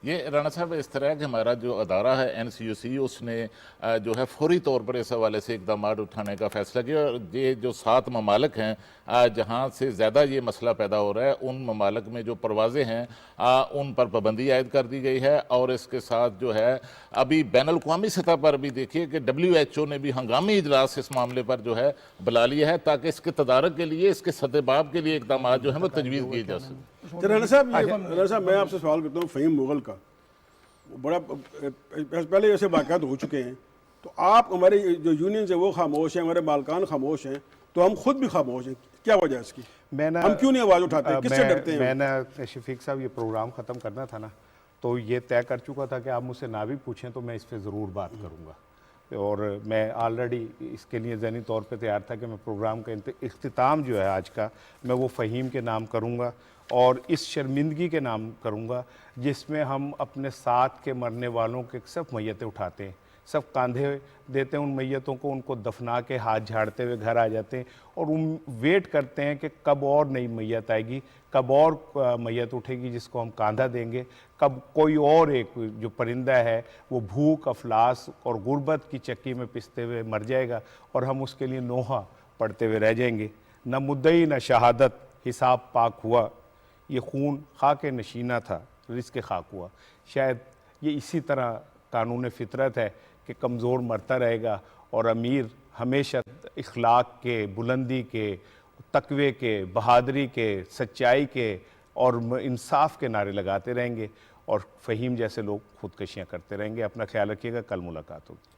ये राणा साहब इस तरह कि हमारा जो अदारा है NCOC उसने जो है फौरी तौर पर इस हवाले से इकदाम उठाने का फैसला किया, और ये जो 7 ममालिक हैं जहाँ से ज़्यादा ये मसला पैदा हो रहा है, उन ममालिक में जो परवाज़ें हैं उन पर पाबंदी आयद कर दी गई है। और इसके साथ जो है अभी बैनुल-अक़वामी सतह पर भी देखिए कि WHO ने भी हंगामी इजलास इस मामले पर जो है बुला लिया है, ताकि इसके तदारक के लिए, इसके सदबाब के लिए इकदाम जो है वो तजवीज़ किए जा सके। राणा साहब मैं आपसे सवाल करता हूँ, फ़हीम मुगल का बड़ा पहले ऐसे वाक़यात हो चुके हैं, तो आप हमारे जो यूनियन है वो खामोश हैं, हमारे मालकान खामोश हैं, तो हम खुद भी खामोश हैं, क्या वजह है इसकी? हम क्यों नहीं आवाज़ उठाते, किससे डरते हैं? मैंने शफीक साहब ये प्रोग्राम ख़त्म करना था ना, तो ये तय कर चुका था कि आप मुझसे ना भी पूछें तो मैं इस पर ज़रूर बात करूँगा, और मैं ऑलरेडी इसके लिए ज़हनी तौर पे तैयार था कि मैं प्रोग्राम का इख्तिताम जो है आज का, मैं वो फ़हीम के नाम करूँगा और इस शर्मिंदगी के नाम करूँगा जिसमें हम अपने साथ के मरने वालों के सब मैयतें उठाते हैं, सब कांधे देते हैं उन मैयतों को, उनको दफना के हाथ झाड़ते हुए घर आ जाते हैं और वेट करते हैं कि कब और नई मैयत आएगी, कब और मैयत उठेगी जिसको हम कांधा देंगे, कब कोई और एक जो परिंदा है वो भूख, अफलास और गुर्बत की चक्की में पिसते हुए मर जाएगा और हम उसके लिए नोहा पढ़ते हुए रह जाएंगे। न मुद्दई न शहादत, हिसाब पाक हुआ, ये खून खाक नशीना था, रिज़्क़ खाक हुआ। शायद ये इसी तरह कानून फितरत है कि कमज़ोर मरता रहेगा और अमीर हमेशा इखलाक के, बुलंदी के, तकवे के, बहादरी के, सच्चाई के और इंसाफ के नारे लगाते रहेंगे और फ़हीम जैसे लोग खुदकशियाँ करते रहेंगे। अपना ख्याल रखिएगा, कल मुलाकात होगी।